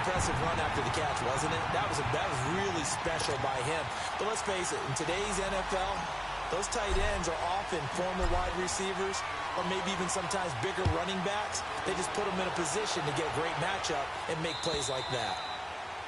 impressive run after the catch, wasn't it? That was really special by him. But let's face it, in today's NFL, those tight ends are often former wide receivers or maybe even sometimes bigger running backs. They just put them in a position to get a great matchup and make plays like that.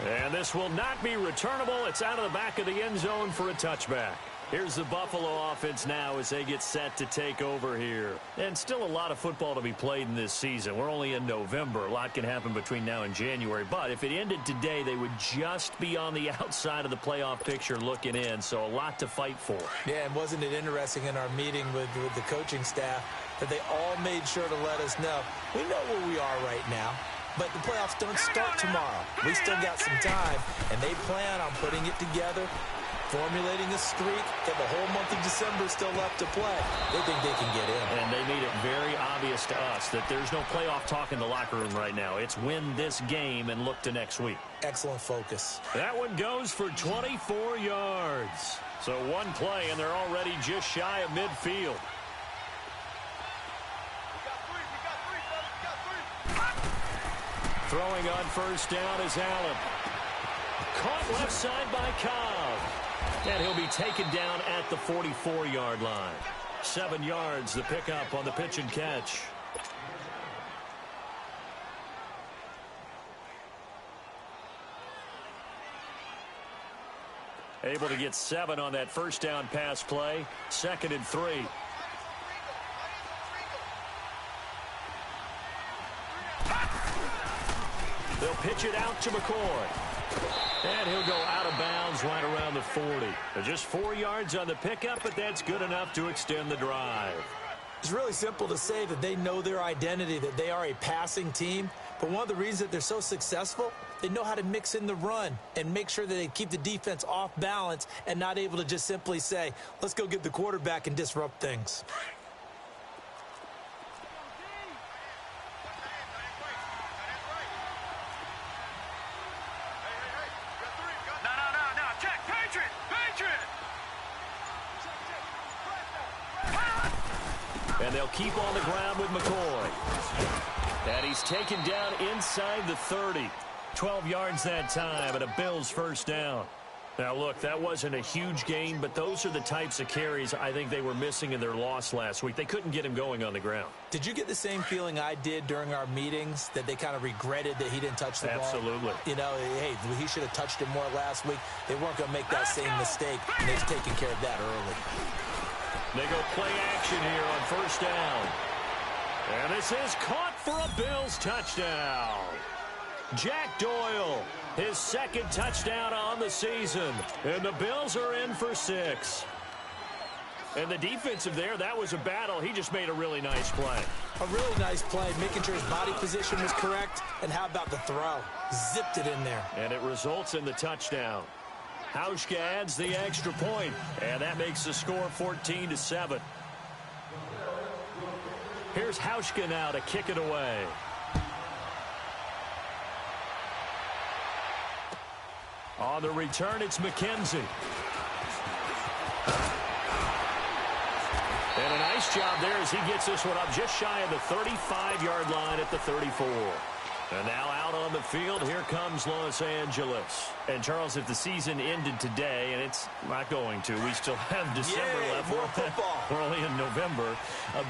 And this will not be returnable. It's out of the back of the end zone for a touchback. Here's the Buffalo offense now as they get set to take over here. And still a lot of football to be played in this season. We're only in November. A lot can happen between now and January. But if it ended today, they would just be on the outside of the playoff picture looking in. So a lot to fight for. Yeah, and wasn't it interesting in our meeting with the coaching staff that they all made sure to let us know, we know where we are right now. But the playoffs don't start tomorrow. We still got some time, and they plan on putting it together, formulating a streak, and the whole month of December is still left to play. They think they can get in. And they made it very obvious to us that there's no playoff talk in the locker room right now. It's win this game and look to next week. Excellent focus. That one goes for 24 yards. So one play, and they're already just shy of midfield. Throwing on first down is Allen. Caught left side by Cobb. And he'll be taken down at the 44-yard line. 7 yards, the pickup on the pitch and catch. Able to get 7 on that first down pass play. 2nd and 3. They'll pitch it out to McCoy. And he'll go out of bounds right around the 40. Just 4 yards on the pickup, but that's good enough to extend the drive. It's really simple to say that they know their identity, that they are a passing team. But one of the reasons that they're so successful, they know how to mix in the run and make sure that they keep the defense off balance and not able to just simply say, let's go get the quarterback and disrupt things. And they'll keep on the ground with McCoy. And he's taken down inside the 30. 12 yards that time and a Bills first down. Now, look, that wasn't a huge gain, but those are the types of carries I think they were missing in their loss last week. They couldn't get him going on the ground. Did you get the same feeling I did during our meetings, that they kind of regretted that he didn't touch the ball? Absolutely. You know, hey, he should have touched it more last week. They weren't going to make that same mistake, and they've taken care of that early. They go play action here on first down. And this is caught for a Bills touchdown. Jack Doyle, his 2nd touchdown on the season. And the Bills are in for 6. And the defensive there, that was a battle. He just made a really nice play. A really nice play, making sure his body position was correct. And how about the throw? Zipped it in there. And it results in the touchdown. Hauschka adds the extra point, and that makes the score 14-7. Here's Hauschka now to kick it away. On the return, it's McKenzie. And a nice job there as he gets this one up just shy of the 35-yard line at the 34. And now out on the field, here comes Los Angeles. And, Charles, if the season ended today, and it's not going to, we still have December left. More football. We're only in November.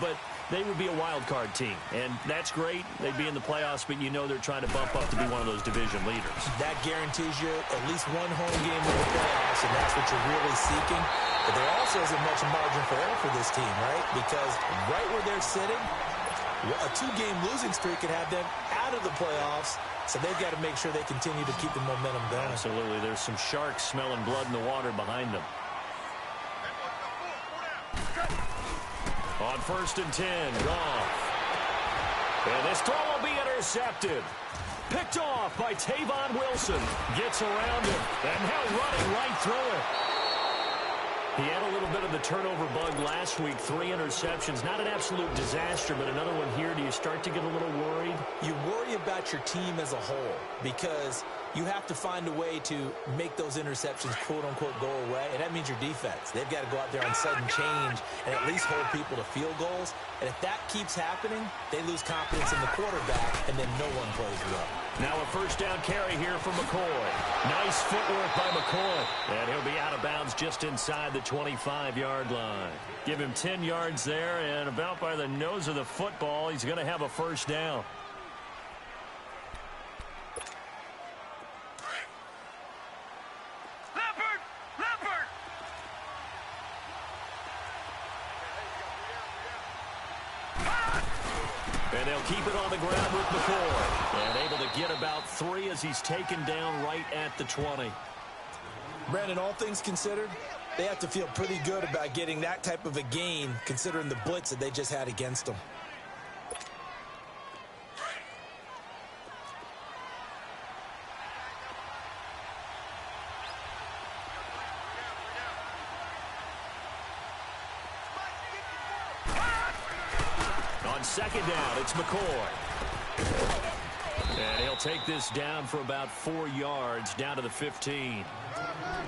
But they would be a wild card team. And that's great. They'd be in the playoffs, but you know they're trying to bump up to be one of those division leaders. That guarantees you at least one home game in the playoffs, and that's what you're really seeking. But there also isn't much margin for error for this team, right? Because right where they're sitting, a 2-game losing streak could have them out of the playoffs, so they've got to make sure they continue to keep the momentum going. Absolutely. There's some sharks smelling blood in the water behind them. On 1st and 10, Goff. And this throw will be intercepted. Picked off by Tavon Wilson. Gets around him, and now running right through it. He had a little bit of the turnover bug last week, 3 interceptions. Not an absolute disaster, but another one here. Do you start to get a little worried? You worry about your team as a whole because you have to find a way to make those interceptions, quote-unquote, go away, and that means your defense. They've got to go out there on sudden change and at least hold people to field goals. And if that keeps happening, they lose confidence in the quarterback, and then no one plays well. Now a first down carry here from McCoy. Nice footwork by McCoy. And he'll be out of bounds just inside the 25-yard line. Give him 10 yards there, and about by the nose of the football, he's going to have a first down. And they'll keep it on the ground with McCoy. And able to get about 3 as he's taken down right at the 20. Brandon, all things considered, they have to feel pretty good about getting that type of a gain considering the blitz that they just had against them. On second down, it's McCoy. And he'll take this down for about 4 yards, down to the 15.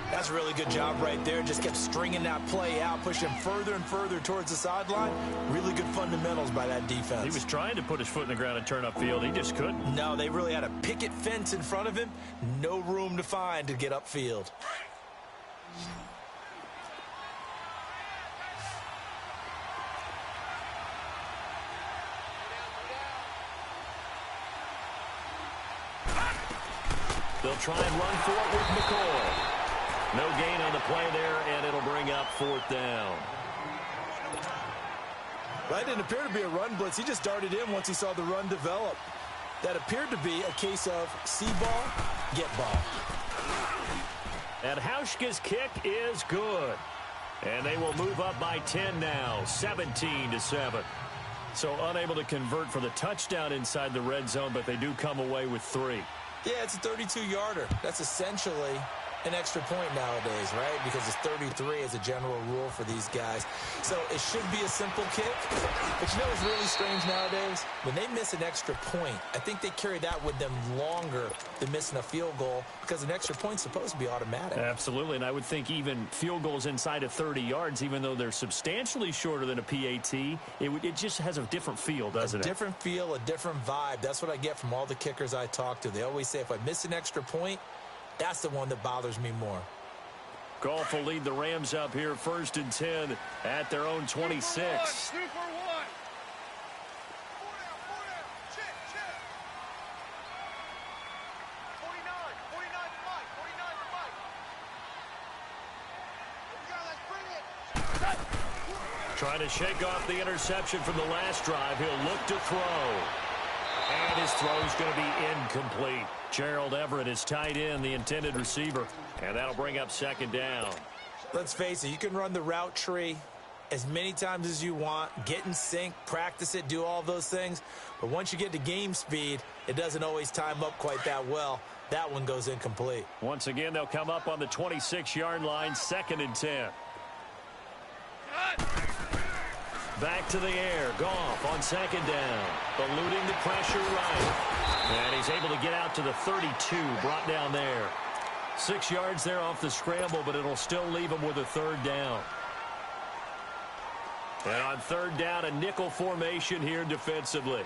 That's a really good job right there. Just kept stringing that play out, pushing him further and further towards the sideline. Really good fundamentals by that defense. He was trying to put his foot in the ground and turn upfield. He just couldn't. No, they really had a picket fence in front of him. No room to find to get upfield. They'll try and run for it with McCoy. No gain on the play there, and it'll bring up 4th down. That didn't appear to be a run blitz. He just darted in once he saw the run develop. That appeared to be a case of see ball, get ball. And Hauschka's kick is good. And they will move up by 10 now, 17-7. So unable to convert for the touchdown inside the red zone, but they do come away with 3. Yeah, it's a 32-yarder. That's essentially an extra point nowadays, right? Because it's 33 as a general rule for these guys. So it should be a simple kick. But you know what's really strange nowadays? When they miss an extra point, I think they carry that with them longer than missing a field goal because an extra point's supposed to be automatic. Absolutely, and I would think even field goals inside of 30 yards, even though they're substantially shorter than a PAT, it just has a different feel, doesn't it? A different feel, a different vibe. That's what I get from all the kickers I talk to. They always say if I miss an extra point, that's the one that bothers me more. Goff will lead the Rams up here 1st and 10 at their own 26. Trying to shake off the interception from the last drive. He'll look to throw. And his throw's going to be incomplete. Gerald Everett is tight end, the intended receiver. And that'll bring up 2nd down. Let's face it, you can run the route tree as many times as you want, get in sync, practice it, do all those things. But once you get to game speed, it doesn't always time up quite that well. That one goes incomplete. Once again, they'll come up on the 26-yard line, 2nd and 10. Back to the air. Goff on 2nd down. Eluding the pressure right. And he's able to get out to the 32. Brought down there. 6 yards there off the scramble, but it'll still leave him with a 3rd down. And on 3rd down, a nickel formation here defensively.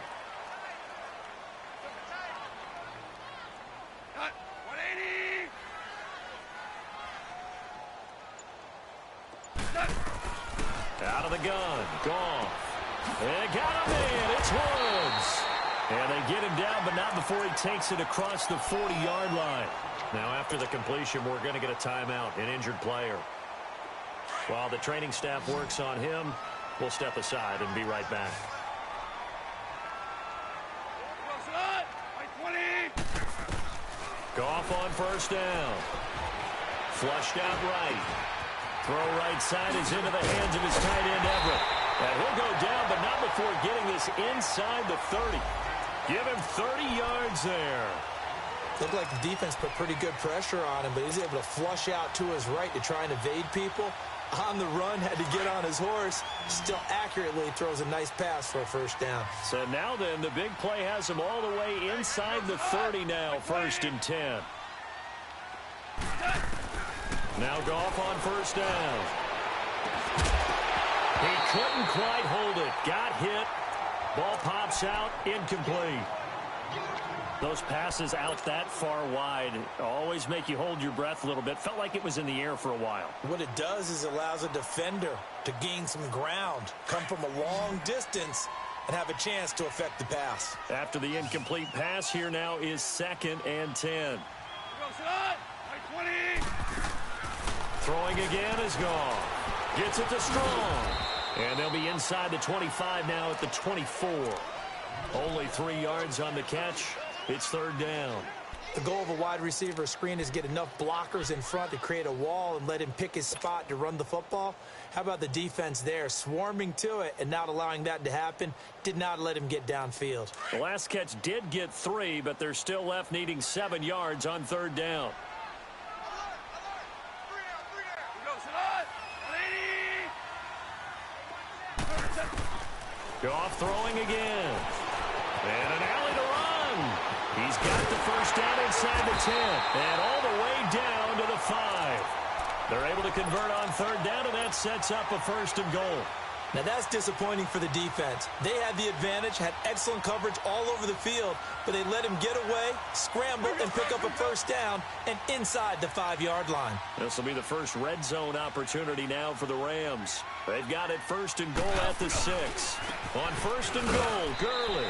Out of the gun. Goff. And got him in. It's Woods. And they get him down, but not before he takes it across the 40-yard line. Now, after the completion, we're going to get a timeout, an injured player. While the training staff works on him, we'll step aside and be right back. Goff on 1st down. Flushed out right. Throw right side is into the hands of his tight end, Everett. And he'll go down, but not before getting this inside the 30. Give him 30 yards there. Looked like the defense put pretty good pressure on him, but he's able to flush out to his right to try and evade people. On the run, had to get on his horse. Still accurately throws a nice pass for a 1st down. So now then, the big play has him all the way inside the 30 now, 1st and 10. Now Goff on 1st down. He couldn't quite hold it. Got hit. Ball pops out. Incomplete. Those passes out that far wide always make you hold your breath a little bit. Felt like it was in the air for a while. What it does is allows a defender to gain some ground, come from a long distance, and have a chance to affect the pass. After the incomplete pass, here now is 2nd and 10. Throwing again is gone. Gets it to Strong. And they'll be inside the 25 now at the 24. Only 3 yards on the catch. It's 3rd down. The goal of a wide receiver screen is get enough blockers in front to create a wall and let him pick his spot to run the football. How about the defense there, swarming to it and not allowing that to happen? Did not let him get downfield. The last catch did get 3, but they're still left needing 7 yards on 3rd down. Goff throwing again. And an alley to run. He's got the first down inside the 10. And all the way down to the 5. They're able to convert on 3rd down, and that sets up a 1st and goal. Now that's disappointing for the defense. They had the advantage, had excellent coverage all over the field, but they let him get away, scramble, and pick up a 1st down and inside the 5-yard line. This will be the first red zone opportunity now for the Rams. They've got it 1st and goal at the 6. On 1st and goal, Gurley.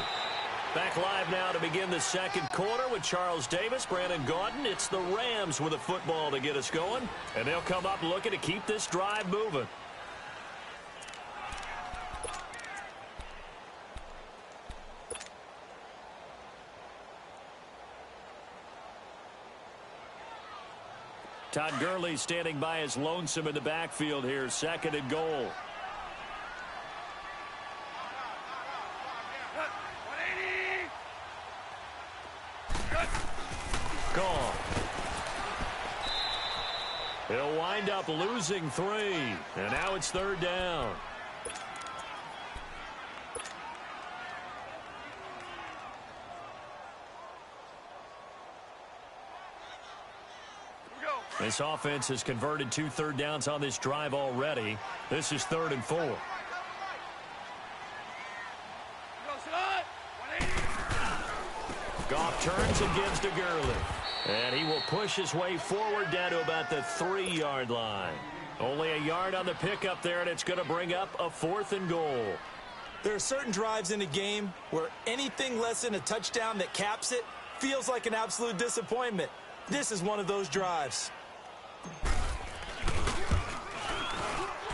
Back live now to begin the 2nd quarter with Charles Davis, Brandon Gaudin. It's the Rams with a football to get us going, and they'll come up looking to keep this drive moving. Todd Gurley standing by his lonesome in the backfield here, 2nd and goal. Gone. He'll wind up losing 3, and now it's 3rd down. This offense has converted 2 third downs on this drive already. This is 3rd and 4. Goff turns and gives to Gurley. And he will push his way forward down to about the 3-yard line. Only a yard on the pickup there, and it's going to bring up a 4th and goal. There are certain drives in a game where anything less than a touchdown that caps it feels like an absolute disappointment. This is one of those drives.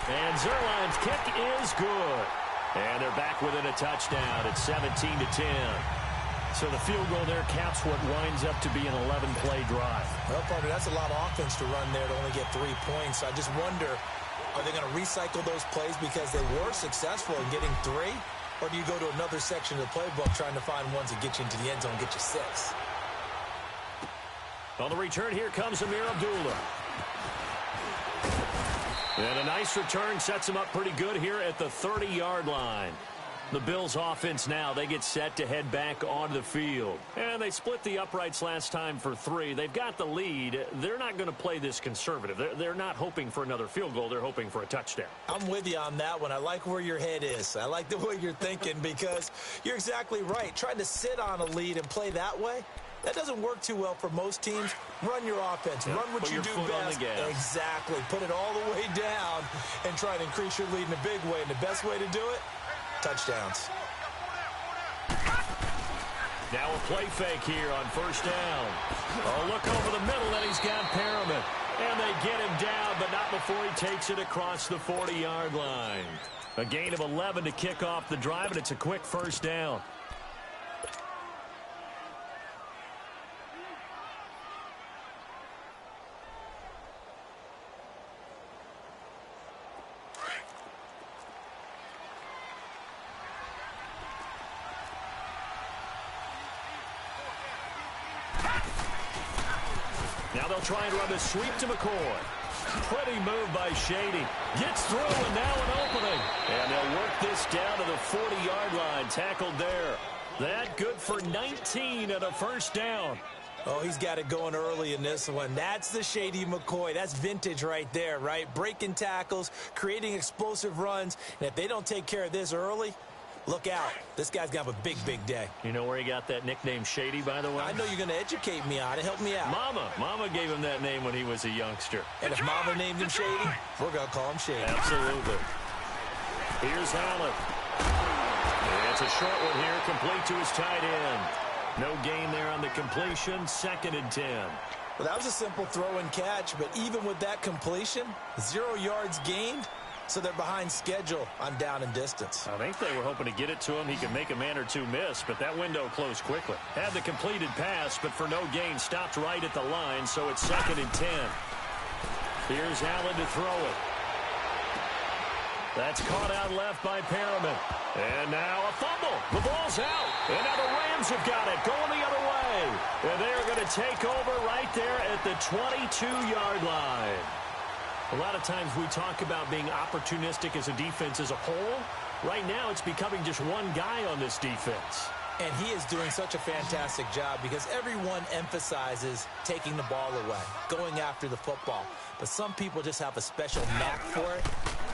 And Zuerlein's kick is good. And they're back within a touchdown. It's 17-10. So the field goal there caps what winds up to be an 11-play drive. Well, partner, that's a lot of offense to run there to only get 3 points. I just wonder, are they going to recycle those plays because they were successful in getting 3? Or do you go to another section of the playbook trying to find ones that get you into the end zone and get you 6? On the return, here comes Amir Abdullah. And a nice return sets him up pretty good here at the 30-yard line. The Bills offense now, they get set to head back onto the field. And they split the uprights last time for 3. They've got the lead. They're not going to play this conservative. They're not hoping for another field goal. They're hoping for a touchdown. I'm with you on that one. I like where your head is. I like the way you're thinking because you're exactly right. Trying to sit on a lead and play that way, that doesn't work too well for most teams. Run your offense. Yep. Run what you do best. Exactly. Put it all the way down and try to increase your lead in a big way. And the best way to do it, touchdowns. Now a play fake here on 1st down. Oh, look over the middle, and he's got Perriman. And they get him down, but not before he takes it across the 40-yard line. A gain of 11 to kick off the drive, and it's a quick 1st down. Now they'll try and run a sweep to McCoy. Pretty move by Shady. Gets through, and now an opening. And they'll work this down to the 40-yard line. Tackled there. That good for 19 and a 1st down. Oh, he's got it going early in this one. That's the Shady McCoy. That's vintage right there, right? Breaking tackles, creating explosive runs. And if they don't take care of this early, Look out. This guy's going to have a big, big day. You know where he got that nickname Shady, by the way? I know you're going to educate me on it. Help me out. Mama gave him that name when he was a youngster. And if Mama named him Shady, we're going to call him Shady. Absolutely. Here's Allen. It's a short one here, complete to his tight end. No gain there on the completion, 2nd and 10. Well, that was a simple throw and catch, but even with that completion, 0 yards gained, so they're behind schedule on down and distance. I think they were hoping to get it to him. He could make a man or two miss, but that window closed quickly. Had the completed pass, but for no gain, stopped right at the line, so it's 2nd and 10. Here's Allen to throw it. That's caught out left by Perriman. And now a fumble. The ball's out. And now the Rams have got it, going the other way. And they're going to take over right there at the 22-yard line. A lot of times we talk about being opportunistic as a defense as a whole. Right now it's becoming just one guy on this defense. And he is doing such a fantastic job because everyone emphasizes taking the ball away, going after the football. But some people just have a special knack for it.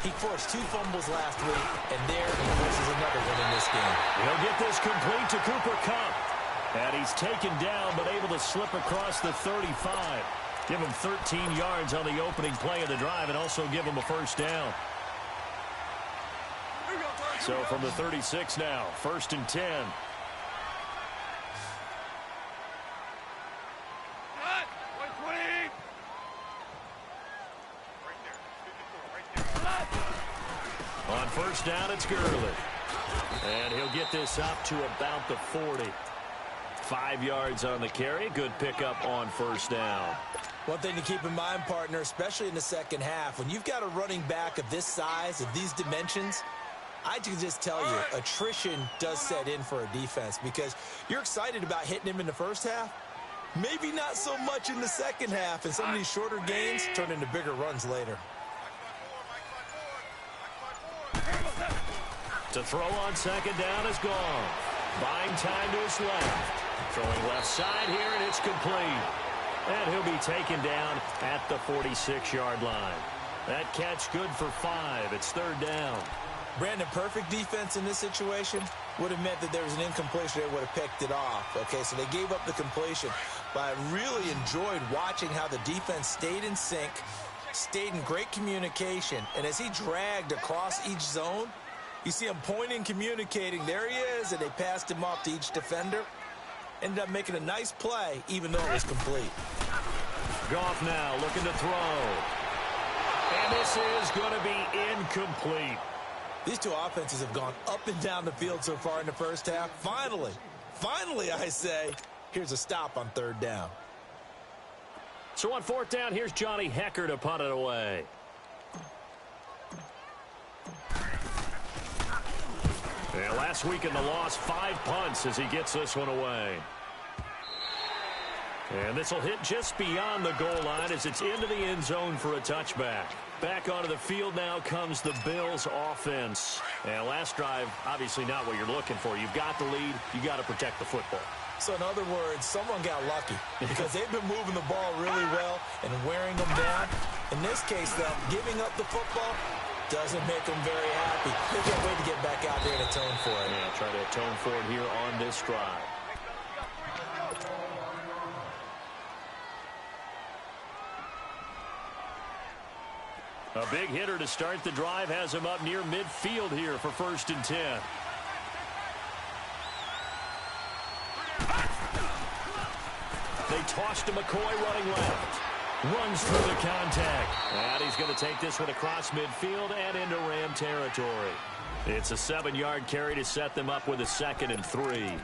He forced 2 fumbles last week, and there he forces another one in this game. He'll get this complete to Cooper Kupp. And he's taken down but able to slip across the 35. Give him 13 yards on the opening play of the drive and also give him a first down. So from the 36 now, 1st and 10. On first down, it's Gurley. And he'll get this up to about the 40. 5 yards on the carry. Good pickup on first down. One thing to keep in mind, partner, especially in the second half, when you've got a running back of this size, of these dimensions, I can just tell you, attrition does set in for a defense because you're excited about hitting him in the first half. Maybe not so much in the second half, and some of these shorter gains turn into bigger runs later. To throw on second down is gone. Buying time to his left. Throwing left side here, and it's complete. And he'll be taken down at the 46-yard line. That catch good for 5. It's 3rd down. Brandon, perfect defense in this situation would have meant that there was an incompletion. They would have picked it off. Okay, so they gave up the completion. But I really enjoyed watching how the defense stayed in sync, stayed in great communication. And as he dragged across each zone, you see him pointing, communicating. There he is, and they passed him off to each defender. Ended up making a nice play, even though it was complete. Goff now looking to throw. And this is going to be incomplete. These two offenses have gone up and down the field so far in the first half. Finally, I say, here's a stop on 3rd down. So on 4th down, here's Johnny Hekker to punt it away. Yeah, last week in the loss, 5 punts as he gets this one away. And this will hit just beyond the goal line as it's into the end zone for a touchback. Back onto the field now comes the Bills offense. And last drive, obviously not what you're looking for. You've got the lead. You got to protect the football. So in other words, someone got lucky because they've been moving the ball really well and wearing them down. In this case, though, giving up the football doesn't make them very happy. They can't wait to get back out there and atone for it. Yeah, try to atone for it here on this drive. A big hitter to start the drive has him up near midfield here for 1st and 10. They tossed to McCoy running left. Runs through the contact. And he's going to take this one across midfield and into Ram territory. It's a 7-yard carry to set them up with a 2nd and 3.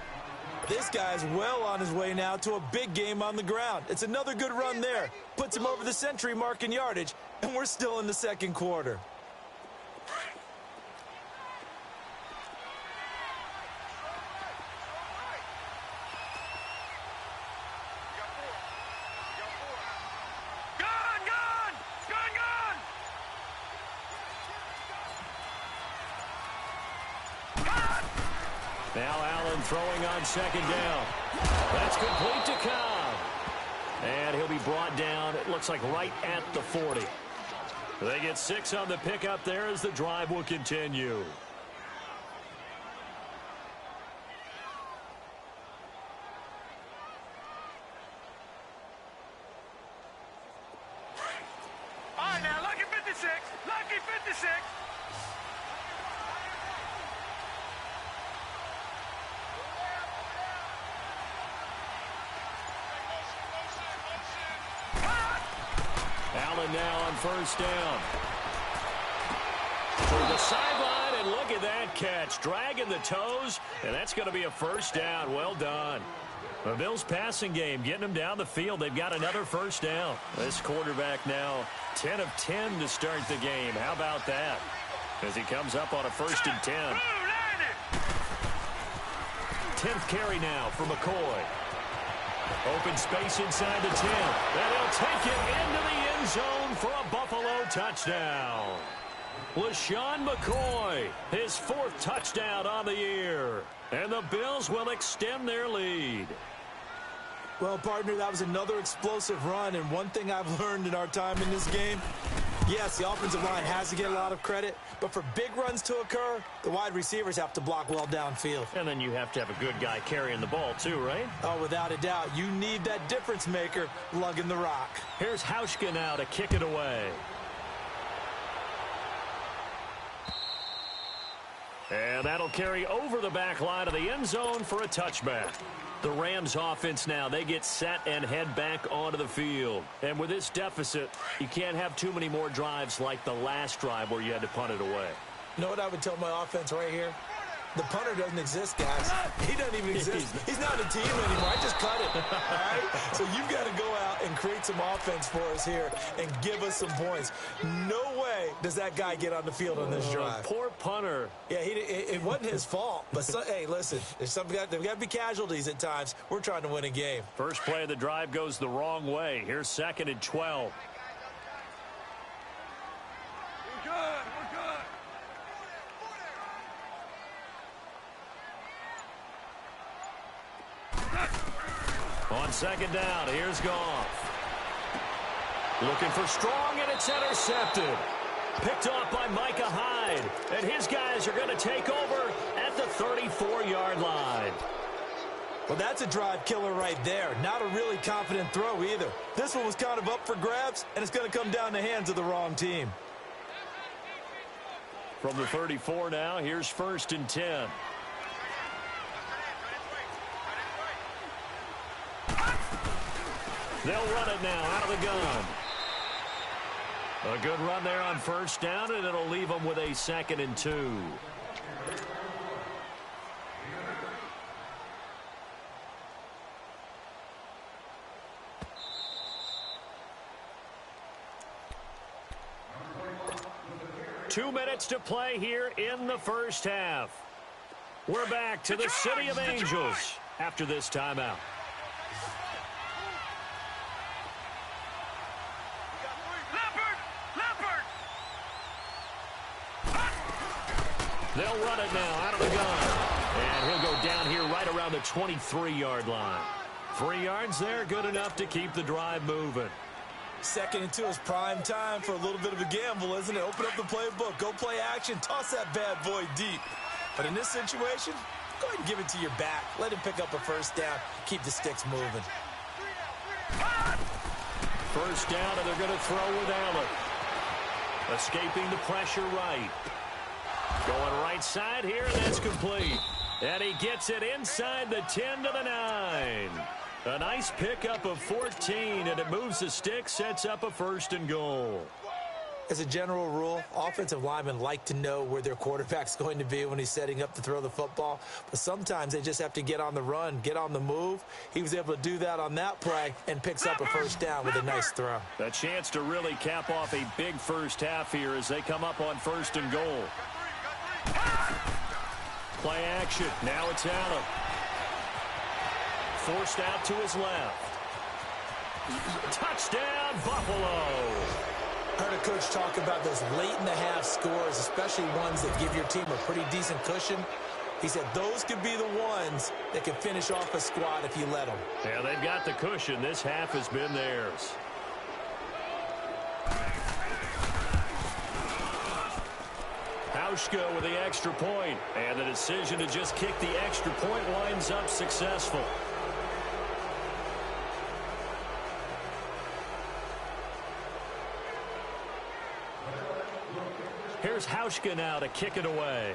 This guy's well on his way now to a big game on the ground. It's another good run there. Puts him over the century mark in yardage, and we're still in the 2nd quarter. Now Allen throwing on 2nd down. That's complete to Cobb. And he'll be brought down, it looks like right at the 40. They get 6 on the pickup there as the drive will continue. Allen now on first down. To the sideline, and look at that catch. Dragging the toes, and that's going to be a first down. Well done. The Bills' passing game, getting them down the field. They've got another first down. This quarterback now 10 of 10 to start the game. How about that? As he comes up on a 1st and 10. 10th carry now for McCoy. Open space inside the 10. And he'll take it into the end zone for a Buffalo touchdown. LeSean McCoy, his 4th touchdown on the year. And the Bills will extend their lead. Well, partner, that was another explosive run, and one thing I've learned in our time in this game, yes, the offensive line has to get a lot of credit, but for big runs to occur, the wide receivers have to block well downfield. And then you have to have a good guy carrying the ball too, right? Oh, without a doubt. You need that difference maker lugging the rock. Here's Hauschka now to kick it away. And that'll carry over the back line of the end zone for a touchback. The Rams offense now, they get set and head back onto the field. And with this deficit, you can't have too many more drives like the last drive where you had to punt it away. You know what I would tell my offense right here? The punter doesn't exist, guys. He doesn't even exist. He's not a team anymore. I just cut it. All right? So you've got to go out and create some offense for us here and give us some points. No way does that guy get on the field on this drive. Poor punter. Yeah, it wasn't his fault. But, hey, listen, there's got to be casualties at times. We're trying to win a game. First play of the drive goes the wrong way. Here's 2nd and 12. We're good. On 2nd down, here's Goff. Looking for Strong, and it's intercepted. Picked off by Micah Hyde. And his guys are going to take over at the 34-yard line. Well, that's a drive killer right there. Not a really confident throw either. This one was kind of up for grabs, and it's going to come down the hands of the wrong team. From the 34 now, here's 1st and 10. They'll run it now out of the gun. A good run there on 1st down, and it'll leave them with a 2nd and 2. Two minutes to play here in the first half. We're back to the City of Angels after this timeout. They'll run it now out of the gun. And he'll go down here right around the 23-yard line. 3 yards there, good enough to keep the drive moving. 2nd and 2 is prime time for a little bit of a gamble, isn't it? Open up the playbook, go play action, toss that bad boy deep. But in this situation, go ahead and give it to your back. Let him pick up a 1st down, keep the sticks moving. 1st down, and they're going to throw with Allen. Escaping the pressure right. Going right side here, and that's complete. And he gets it inside the 10 to the 9. A nice pickup of 14, and it moves the stick, sets up a 1st and goal. As a general rule, offensive linemen like to know where their quarterback's going to be when he's setting up to throw the football. But sometimes they just have to get on the run, get on the move. He was able to do that on that play and picks up a 1st down with a nice throw. A chance to really cap off a big first half here as they come up on 1st and goal. Play action. Now it's Allen. Forced out to his left. Touchdown, Buffalo. Heard a coach talk about those late-in-the-half scores, especially ones that give your team a pretty decent cushion. He said those could be the ones that can finish off a squad if you let them. Yeah, they've got the cushion. This half has been theirs. Hauschka with the extra point, and the decision to just kick the extra point winds up successful. Here's Hauschka now to kick it away.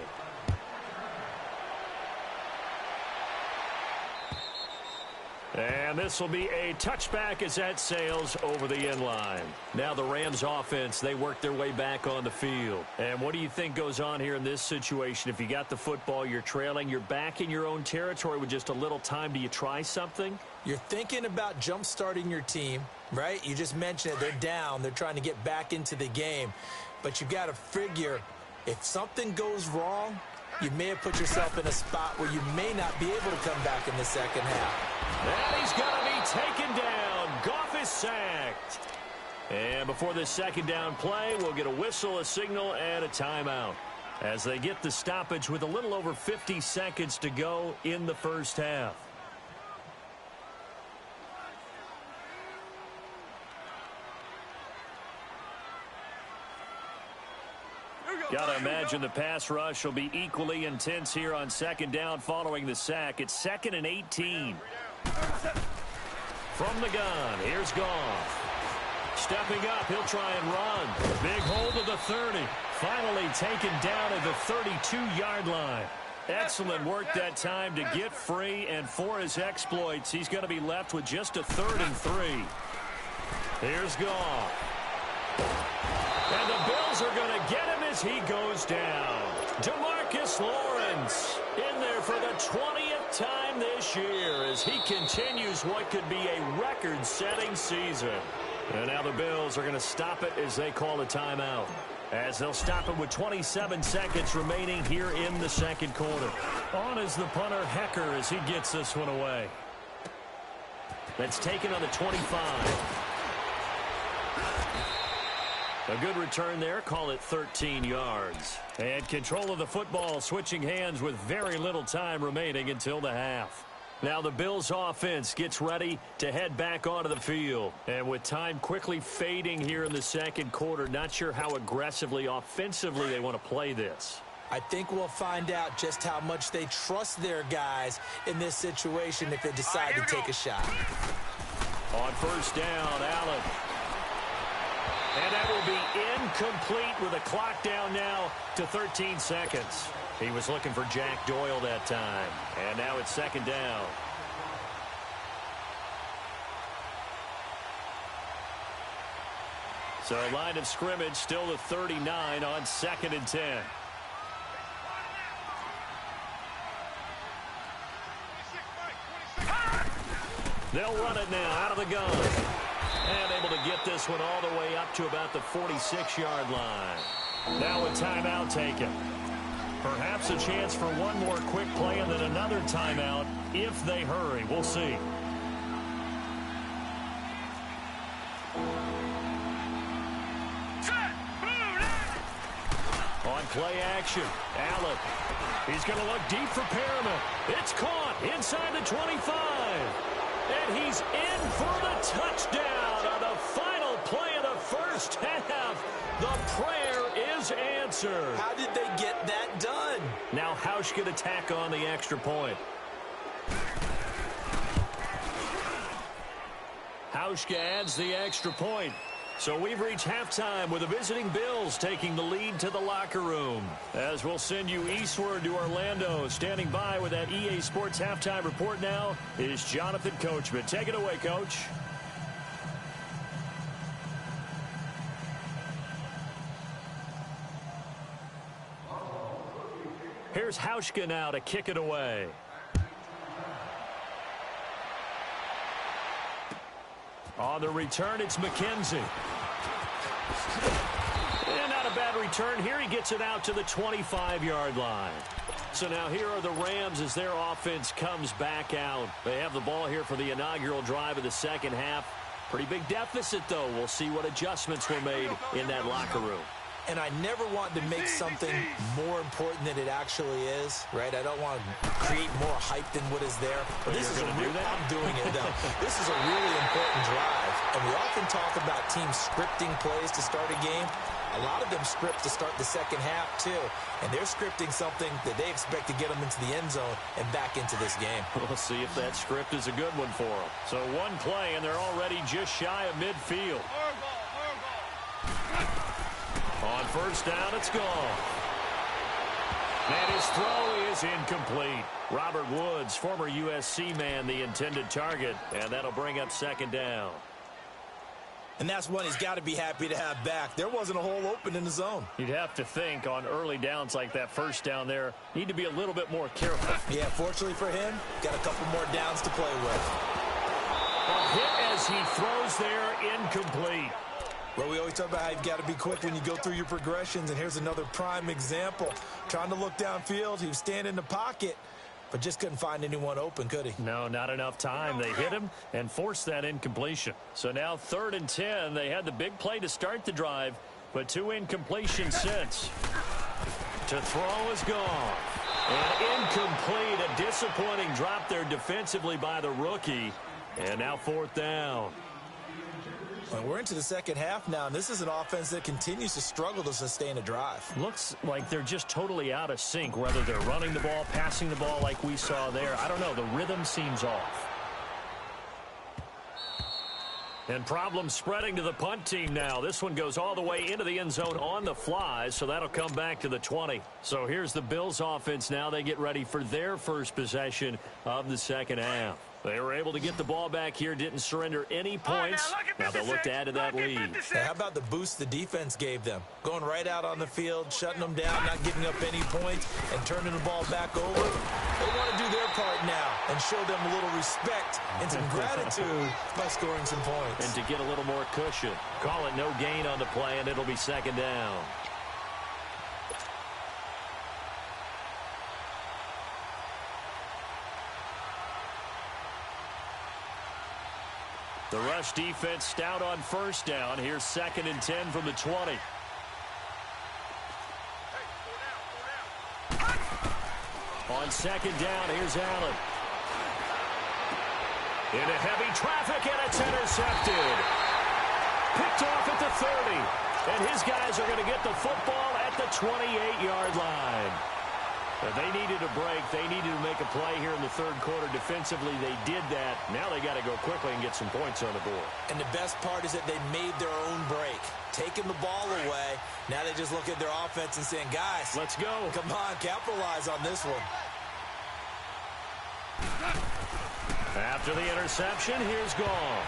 And this will be a touchback as that sails over the end line. Now the Rams offense, they work their way back on the field. And what do you think goes on here in this situation? If you got the football, you're trailing, you're back in your own territory with just a little time. Do you try something? You're thinking about jump-starting your team, right? You just mentioned it. They're down. They're trying to get back into the game. But you got to figure if something goes wrong, you may have put yourself in a spot where you may not be able to come back in the second half. And he's going to be taken down. Goff is sacked. And before this second down play, we'll get a whistle, a signal, and a timeout as they get the stoppage with a little over 50 seconds to go in the first half. Got to imagine the pass rush will be equally intense here on second down following the sack. It's 2nd and 18. From the gun, here's Goff. Stepping up, he'll try and run. Big hold of the 30. Finally taken down at the 32-yard line. Excellent work that time to get free, and for his exploits, he's going to be left with just a 3rd and 3. Here's Goff. And the Bills are going to get him as he goes down. DeMarcus Lawrence in there for the 20th time this year as he continues what could be a record-setting season. And now the Bills are going to stop it as they call a timeout, as they'll stop it with 27 seconds remaining here in the second quarter. On is the punter, Hecker, as he gets this one away. That's taken on the 25. A good return there. Call it 13 yards. And control of the football switching hands with very little time remaining until the half. Now the Bills offense gets ready to head back onto the field. And with time quickly fading here in the second quarter, not sure how aggressively offensively they want to play this. I think we'll find out just how much they trust their guys in this situation if they decide to take a shot. On first down, Allen. And that will be incomplete with a clock down now to 13 seconds. He was looking for Jack Doyle that time. And now it's second down. So line of scrimmage still the 39 on 2nd and 10. They'll run it now out of the gun. And able to get this one all the way up to about the 46-yard line. Now a timeout taken. Perhaps a chance for one more quick play and then another timeout if they hurry. We'll see. On play action, Allen. He's going to look deep for Perriman. It's caught inside the 25. And he's in for the touchdown on the final play of the first half. The prayer is answered. How did they get that done? Now Hauschka to tack on the extra point. Hauschka adds the extra point. So we've reached halftime with the visiting Bills taking the lead to the locker room. As we'll send you eastward to Orlando, standing by with that EA Sports halftime report now is Jonathan Coachman. Take it away, Coach. Here's Hauschka now to kick it away. On the return, it's McKenzie. And not a bad return here. He gets it out to the 25-yard line. So now here are the Rams as their offense comes back out. They have the ball here for the inaugural drive of the second half. Pretty big deficit, though. We'll see what adjustments were made in that locker room. And I never want to make something more important than it actually is, right? I don't want to create more hype than what is there. But this is I'm doing it, though. This is a really important drive. And we often talk about teams scripting plays to start a game. A lot of them script to start the second half, too. And they're scripting something that they expect to get them into the end zone and back into this game. We'll see if that script is a good one for them. So one play, and they're already just shy of midfield. On first down, it's gone. And his throw is incomplete. Robert Woods, former USC man, the intended target, and that'll bring up second down. And that's one he's got to be happy to have back. There wasn't a hole open in the zone. You'd have to think on early downs like that first down there, need to be a little bit more careful. Yeah, fortunately for him, got a couple more downs to play with. A hit as he throws there, incomplete. Well, we always talk about how you've got to be quick when you go through your progressions, and here's another prime example. Trying to look downfield, he was standing in the pocket, but just couldn't find anyone open, could he? No, not enough time. They hit him and forced that incompletion. So now 3rd and 10. They had the big play to start the drive, but 2 incompletions since. To throw is gone. And incomplete. A disappointing drop there defensively by the rookie. And now 4th down. Well, we're into the second half now, and this is an offense that continues to struggle to sustain a drive. Looks like they're just totally out of sync, whether they're running the ball, passing the ball like we saw there. I don't know. The rhythm seems off. And problems spreading to the punt team now. This one goes all the way into the end zone on the fly, so that'll come back to the 20. So here's the Bills offense now. They get ready for their first possession of the second half. They were able to get the ball back here, didn't surrender any points. Now they'll look to add to that lead. Hey, how about the boost the defense gave them? Going right out on the field, shutting them down, not giving up any points, and turning the ball back over. They want to do their part now and show them a little respect and some gratitude by scoring some points. And to get a little more cushion. Call it no gain on the play, and it'll be second down. The rush defense stout on first down. Here's 2nd and 10 from the 20. On second down, here's Allen. Into heavy traffic, and it's intercepted. Picked off at the 30. And his guys are going to get the football at the 28-yard line. But they needed a break. They needed to make a play here in the 3rd quarter. Defensively, they did that. Now they got to go quickly and get some points on the board. And the best part is that they made their own break. Taking the ball away. Now they just look at their offense and saying, guys, let's go. Come on, capitalize on this one. After the interception, here's Goff.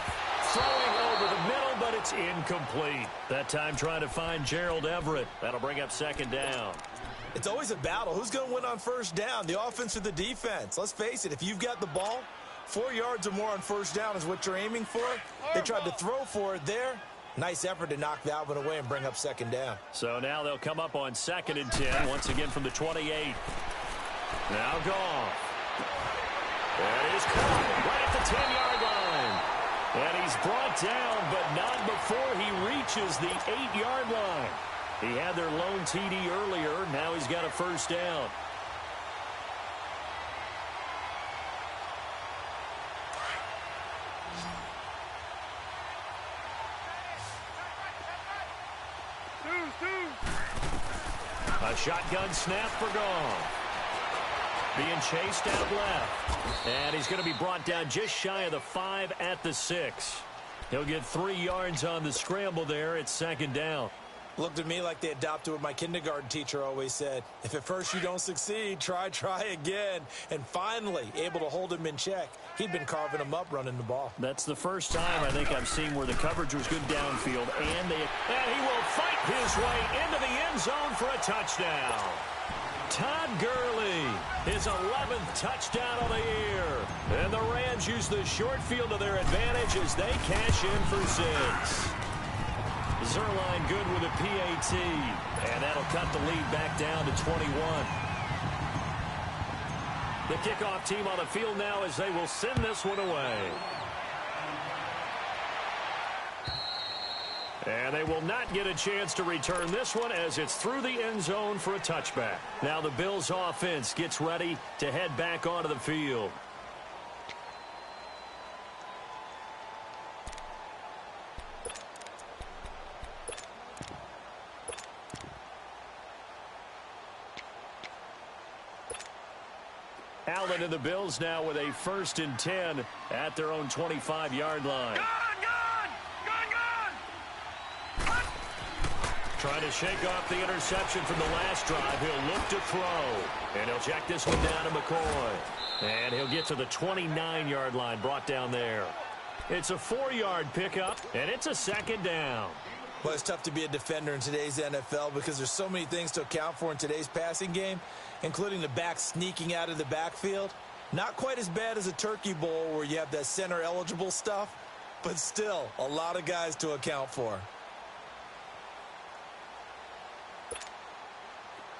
Throwing over the middle, but it's incomplete. That time trying to find Gerald Everett. That'll bring up second down. It's always a battle. Who's going to win on first down, the offense or the defense? Let's face it, if you've got the ball, 4 yards or more on first down is what you're aiming for. They tried to throw for it there. Nice effort to knock that one away and bring up second down. So now they'll come up on 2nd and 10, once again from the 28. Now Goff. That is caught right at the 10-yard line. And he's brought down, but not before he reaches the 8-yard line. He had their lone TD earlier. Now he's got a first down. A shotgun snap for Goff. Being chased out left. And he's going to be brought down just shy of the 5 at the 6. He'll get 3 yards on the scramble there. It's second down. Looked to me like they adopted what my kindergarten teacher always said. If at first you don't succeed, try again. And finally, able to hold him in check. He'd been carving him up running the ball. That's the first time I think I've seen where the coverage was good downfield. And he will fight his way into the end zone for a touchdown. Todd Gurley, his 11th touchdown of the year. And the Rams use the short field to their advantage as they cash in for 6. Zerline good with a PAT. And that'll cut the lead back down to 21. The kickoff team on the field now as they will send this one away. And they will not get a chance to return this one as it's through the end zone for a touchback. Now the Bills offense gets ready to head back onto the field. Allen and the Bills now with a 1st and 10 at their own 25-yard line. Trying to shake off the interception from the last drive. He'll look to throw. And he'll check this one down to McCoy. And he'll get to the 29-yard line, brought down there. It's a 4-yard pickup, and it's a second down. Well, it's tough to be a defender in today's NFL because there's so many things to account for in today's passing game, including the back sneaking out of the backfield. Not quite as bad as a Turkey Bowl where you have that center-eligible stuff, but still a lot of guys to account for.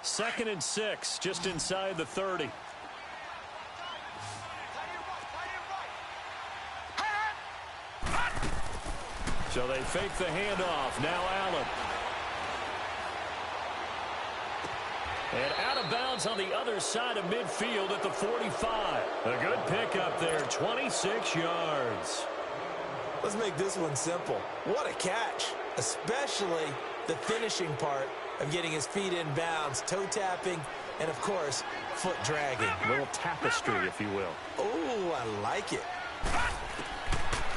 2nd and 6, just inside the 30. So they fake the handoff. Now Allen. And out of bounds on the other side of midfield at the 45. A good pickup there, 26 yards. Let's make this one simple. What a catch, especially the finishing part of getting his feet in bounds, toe tapping, and, of course, foot dragging. A little tapestry, if you will. Oh, I like it.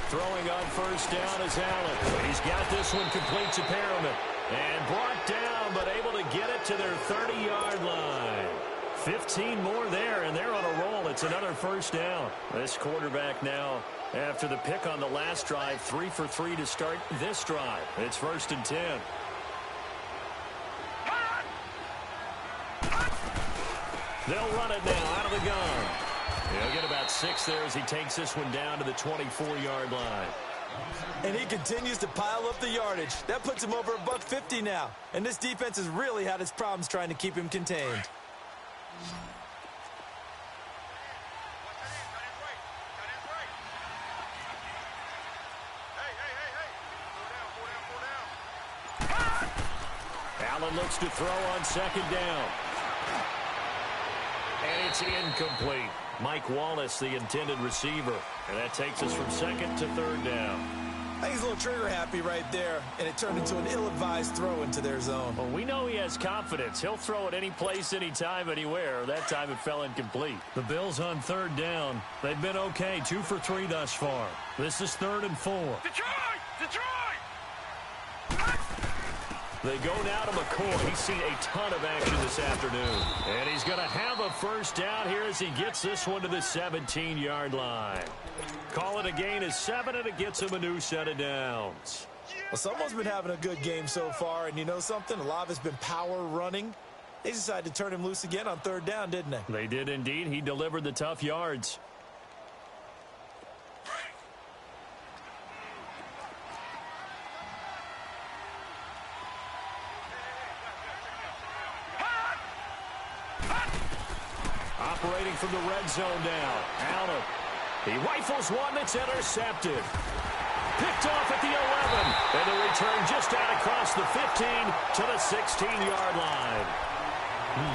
Throwing on first down is Allen. He's got this one complete to Perriman. And brought down, but able to get it to their 30-yard line. 15 more there, and they're on a roll. It's another first down. This quarterback now, after the pick on the last drive, 3 for 3 to start this drive. It's 1st and 10. They'll run it now out of the gun. He'll get about 6 there as he takes this one down to the 24-yard line. And he continues to pile up the yardage. That puts him over $150 now. And this defense has really had its problems trying to keep him contained. Allen looks to throw on 2nd down. And it's incomplete. Mike Wallace, the intended receiver. And that takes us from 2nd to 3rd down. I think he's a little trigger happy right there, and it turned into an ill-advised throw into their zone. Well, we know he has confidence. He'll throw it any place, anytime, anywhere. That time it fell incomplete. The Bills on 3rd down. They've been okay, 2 for 3 thus far. This is 3rd and 4. Detroit! They go now to McCoy. He's seen a ton of action this afternoon. And he's going to have a first down here as he gets this one to the 17-yard line. Call it a gain of 7, and it gets him a new set of downs. Well, someone's been having a good game so far, and you know something? A lot of it's been power running. They decided to turn him loose again on 3rd down, didn't they? They did indeed. He delivered the tough yards. Operating from the red zone now. Allen. He rifles one that's intercepted. Picked off at the 11. And the return just out across the 15 to the 16-yard line.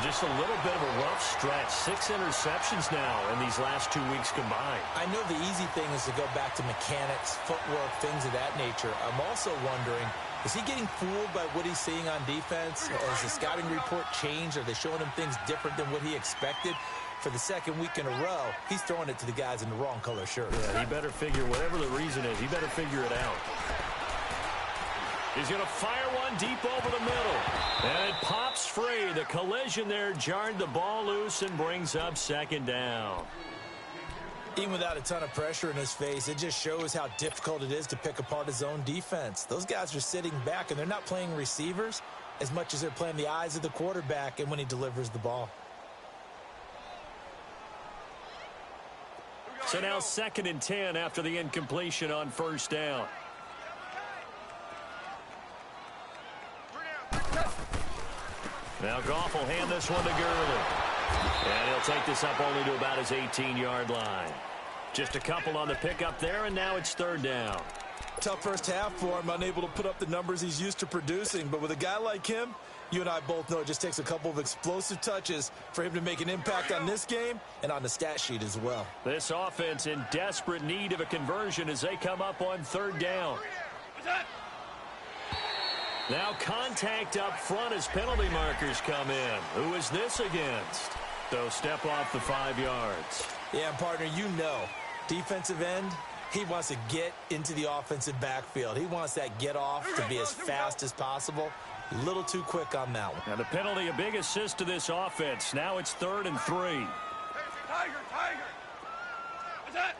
Just a little bit of a rough stretch. 6 interceptions now in these last 2 weeks combined. I know the easy thing is to go back to mechanics, footwork, things of that nature. I'm also wondering, is he getting fooled by what he's seeing on defense? Has the scouting report changed? Are they showing him things different than what he expected? For the 2nd week in a row, he's throwing it to the guys in the wrong color shirts. Yeah, he better figure, whatever the reason is, he better figure it out. He's going to fire one deep over the middle. And it pops free. The collision there jarred the ball loose and brings up 2nd down. Even without a ton of pressure in his face, it just shows how difficult it is to pick apart his own defense. Those guys are sitting back, and they're not playing receivers as much as they're playing the eyes of the quarterback and when he delivers the ball. So now 2nd and 10 after the incompletion on 1st down. Now Goff will hand this one to Gurley. And he'll take this up only to about his 18-yard line. Just a couple on the pickup there, and now it's 3rd down. Tough first half for him, unable to put up the numbers he's used to producing. But with a guy like him, you and I both know it just takes a couple of explosive touches for him to make an impact on this game and on the stat sheet as well. This offense in desperate need of a conversion as they come up on 3rd down. Now contact up front as penalty markers come in. Who is this against? They'll step off the 5 yards. Yeah, partner, you know, defensive end, he wants to get into the offensive backfield. He wants that get off to be as fast as possible. A little too quick on that one. And the penalty, a big assist to this offense. Now it's 3rd and 3. Tiger! What's that?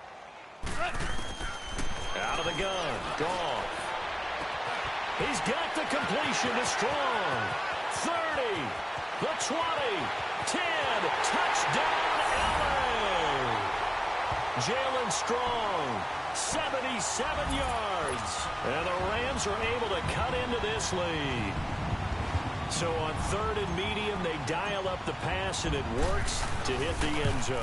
Out of the gun. Goff. He's got the completion to Strong. 30. The 20. 10. Touchdown, LA. Jalen Strong. 77 yards. And the Rams are able to cut into this lead. So on 3rd and medium, they dial up the pass, and it works to hit the end zone.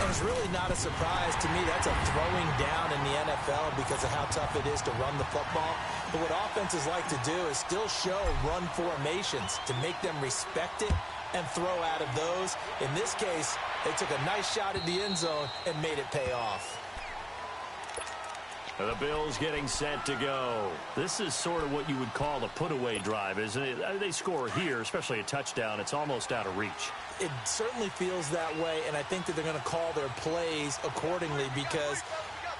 And it's really not a surprise to me. That's a throwing down in the NFL because of how tough it is to run the football. But what offenses like to do is still show run formations to make them respect it and throw out of those. In this case, they took a nice shot at the end zone and made it pay off. The Bills getting set to go. This is sort of what you would call a put-away drive, isn't it? They score here, especially a touchdown. It's almost out of reach. It certainly feels that way, and I think that they're going to call their plays accordingly because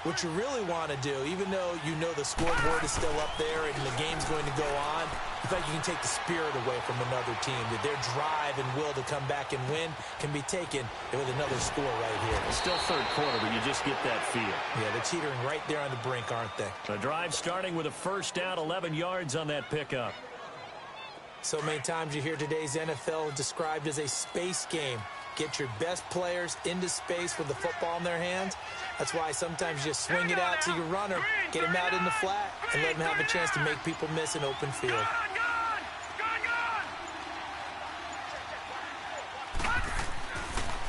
what you really want to do, even though you know the scoreboard is still up there and the game's going to go on, in fact, you can take the spirit away from another team, that their drive and will to come back and win can be taken with another score right here. It's still 3rd quarter, but you just get that feel. Yeah, they're teetering right there on the brink, aren't they? The drive starting with a 1st down, 11 yards on that pickup. So many times you hear today's NFL described as a space game. Get your best players into space with the football in their hands. That's why sometimes you just swing it out to your runner, get him out in the flat, and let him have a chance to make people miss an open field.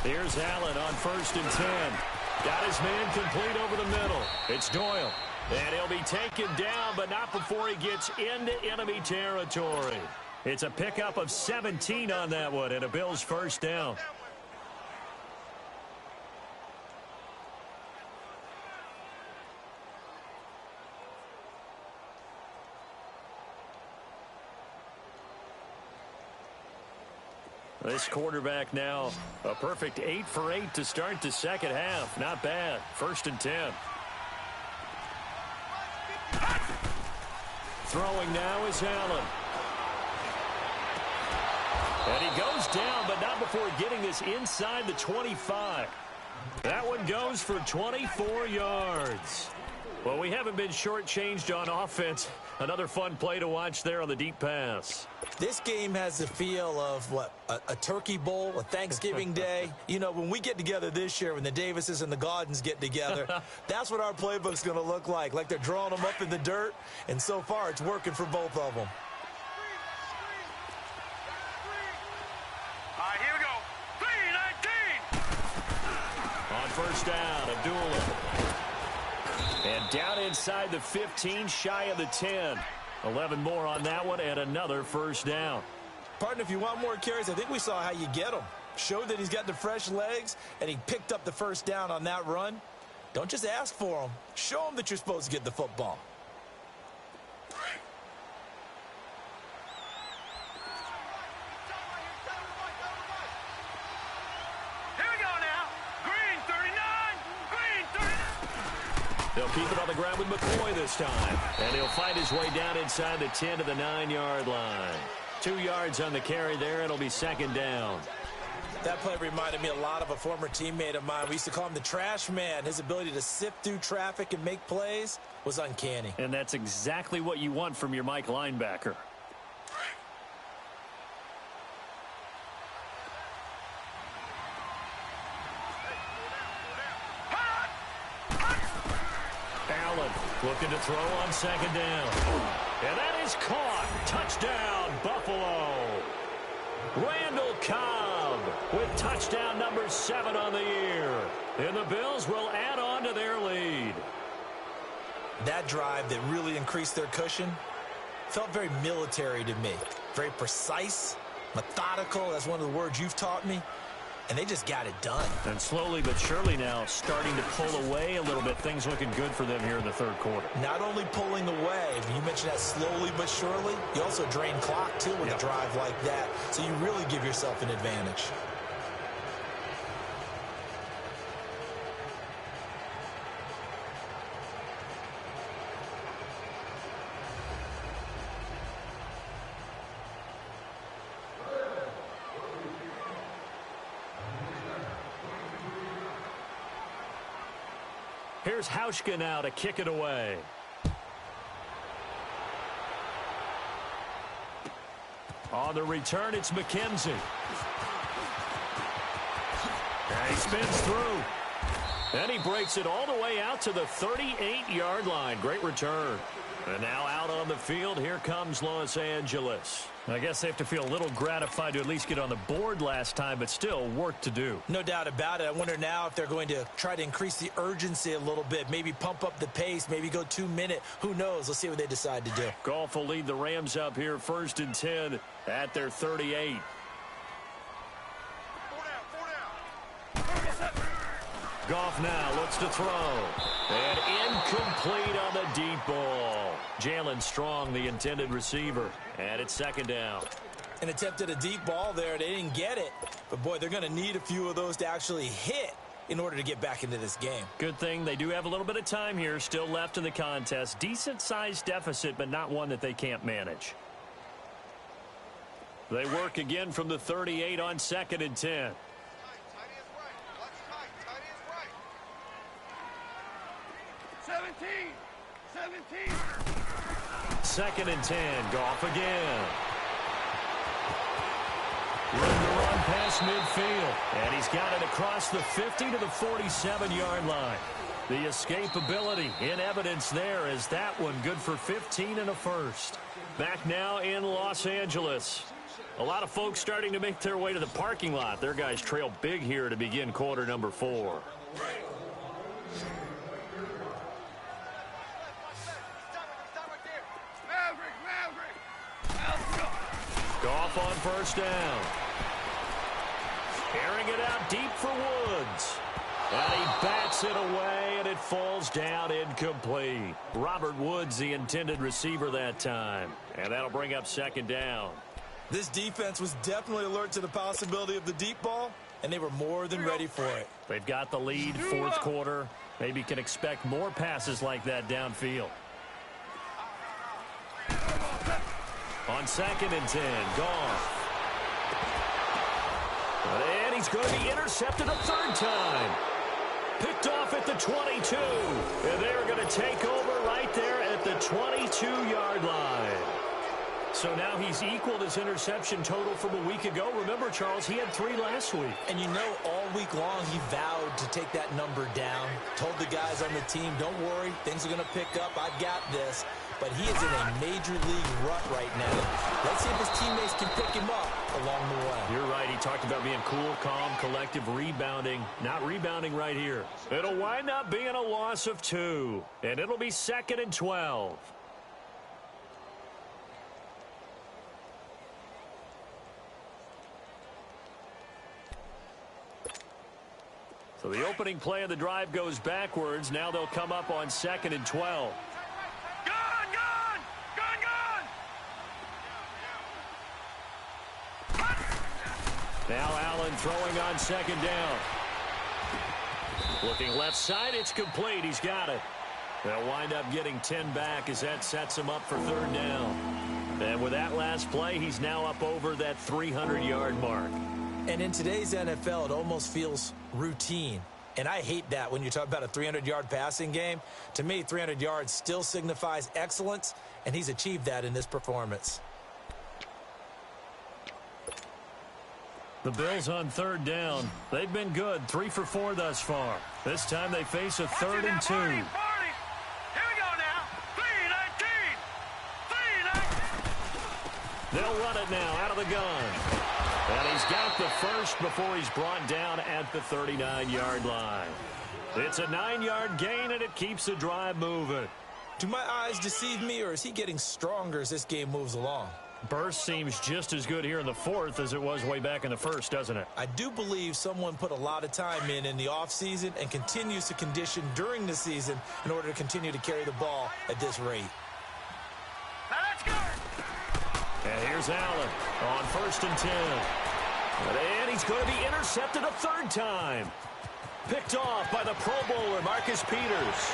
Here's Allen on 1st and 10. Got his man complete over the middle. It's Doyle. And he'll be taken down, but not before he gets into enemy territory. It's a pickup of 17 on that one, and a Bills 1st down. This quarterback now a perfect 8 for 8 to start the second half. Not bad. 1st and 10. Throwing now is Allen. And he goes down, but not before getting this inside the 25. That one goes for 24 yards. Well, we haven't been shortchanged on offense. Another fun play to watch there on the deep pass. This game has the feel of, what, a turkey bowl, a Thanksgiving day. You know, when we get together this year, when the Davises and the Gaudens get together, that's what our playbook's going to look like they're drawing them up in the dirt, and so far it's working for both of them. All right, here we go. 3-19. On 1st down, Abdullah. And down inside the 15, shy of the 10. 11 more on that one, and another 1st down. Partner, if you want more carries, I think we saw how you get him. Showed that he's got the fresh legs, and he picked up the 1st down on that run. Don't just ask for him. Show him that you're supposed to get the football. They'll keep it on the ground with McCoy this time. And he'll find his way down inside the 10 to the 9-yard line. 2 yards on the carry there. It'll be 2nd down. That play reminded me a lot of a former teammate of mine. We used to call him the trash man. His ability to sift through traffic and make plays was uncanny. And that's exactly what you want from your Mike linebacker. Looking to throw on 2nd down. And that is caught. Touchdown, Buffalo. Randall Cobb with touchdown number 7 on the year. And the Bills will add on to their lead. That drive that really increased their cushion felt very military to me. Very precise, methodical. That's one of the words you've taught me. And they just got it done. And slowly but surely now starting to pull away a little bit. Things looking good for them here in the 3rd quarter. Not only pulling away, you mentioned that slowly but surely, you also drain clock too with a drive like that. So you really give yourself an advantage. Here's Hauschka now to kick it away. On the return, it's McKenzie. And he spins through. And he breaks it all the way out to the 38-yard line. Great return. And now out on the field, here comes Los Angeles. I guess they have to feel a little gratified to at least get on the board last time, but still work to do. No doubt about it. I wonder now if they're going to try to increase the urgency a little bit, maybe pump up the pace, maybe go 2-minute. Who knows? Let's see what they decide to do. Goff will lead the Rams up here 1st and 10 at their 38. Goff now looks to throw. And incomplete on the deep ball. Jalen Strong, the intended receiver. And it's 2nd down. An attempt at a deep ball there. They didn't get it. But, boy, they're going to need a few of those to actually hit in order to get back into this game. Good thing they do have a little bit of time here still left in the contest. Decent-sized deficit, but not one that they can't manage. They work again from the 38 on 2nd and 10. 2nd and 10. Goff again. Room to run past midfield. And he's got it across the 50 to the 47-yard line. The escapability in evidence there as that one good for 15 and a first. Back now in Los Angeles. A lot of folks starting to make their way to the parking lot. Their guys trail big here to begin quarter number 4. Goff on 1st down. Carrying it out deep for Woods. And he bats it away, and it falls down incomplete. Robert Woods, the intended receiver that time. And that'll bring up 2nd down. This defense was definitely alert to the possibility of the deep ball, and they were more than ready for it. They've got the lead, 4th quarter. Maybe can expect more passes like that downfield. On 2nd and 10, Goff. And he's going to be intercepted a 3rd time. Picked off at the 22. And they're going to take over right there at the 22-yard line. So now he's equaled his interception total from a week ago. Remember, Charles, he had 3 last week. And you know, all week long he vowed to take that number down. Told the guys on the team, don't worry, things are going to pick up. I've got this. But he is in a major league rut right now. Let's see if his teammates can pick him up along the way. You're right. He talked about being cool, calm, collective, rebounding. Not rebounding right here. It'll wind up being a loss of 2. And it'll be 2nd and 12. So the opening play of the drive goes backwards. Now they'll come up on 2nd and 12. Now Allen throwing on 2nd down. Looking left side, it's complete. He's got it. They'll wind up getting 10 back as that sets him up for 3rd down. And with that last play, he's now up over that 300-yard mark. And in today's NFL, it almost feels routine. And I hate that when you talk about a 300-yard passing game. To me, 300 yards still signifies excellence, and he's achieved that in this performance. The Bills on 3rd down. They've been good, 3 for 4 thus far. This time they face a 3rd and 2. Here we go now. 3-19. They'll run it now out of the gun. And he's got the first before he's brought down at the 39-yard line. It's a 9-yard gain, and it keeps the drive moving. Do my eyes deceive me, or is he getting stronger as this game moves along? Burst seems just as good here in the 4th as it was way back in the 1st, doesn't it? I do believe someone put a lot of time in the offseason and continues to condition during the season in order to continue to carry the ball at this rate. Now let's go. And here's Allen on 1st and 10. And he's going to be intercepted a 3rd time. Picked off by the Pro Bowler, Marcus Peters.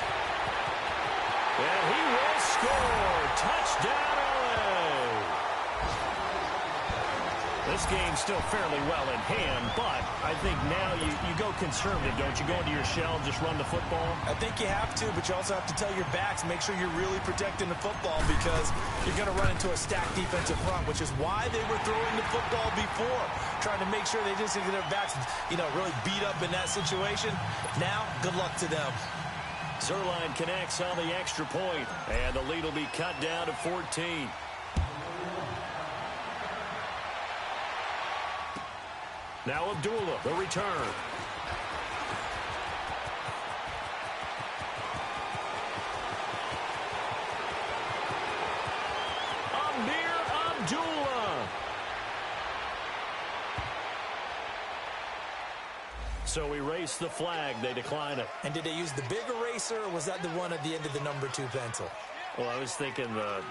And he will score. Touchdown, LA. The this game still fairly well in hand, but I think now you go conservative, don't you? Go into your shell and just run the football? I think you have to, but you also have to tell your backs, make sure you're really protecting the football because you're going to run into a stacked defensive front, which is why they were throwing the football before, trying to make sure they just get their backs, really beat up in that situation. Now, good luck to them. Zuerlein connects on the extra point, and the lead will be cut down to 14. Now Abdullah, the return. Amir Abdullah. So we race the flag. They decline it. And did they use the big eraser, or was that the one at the end of the number 2 pencil? Well, I was thinking the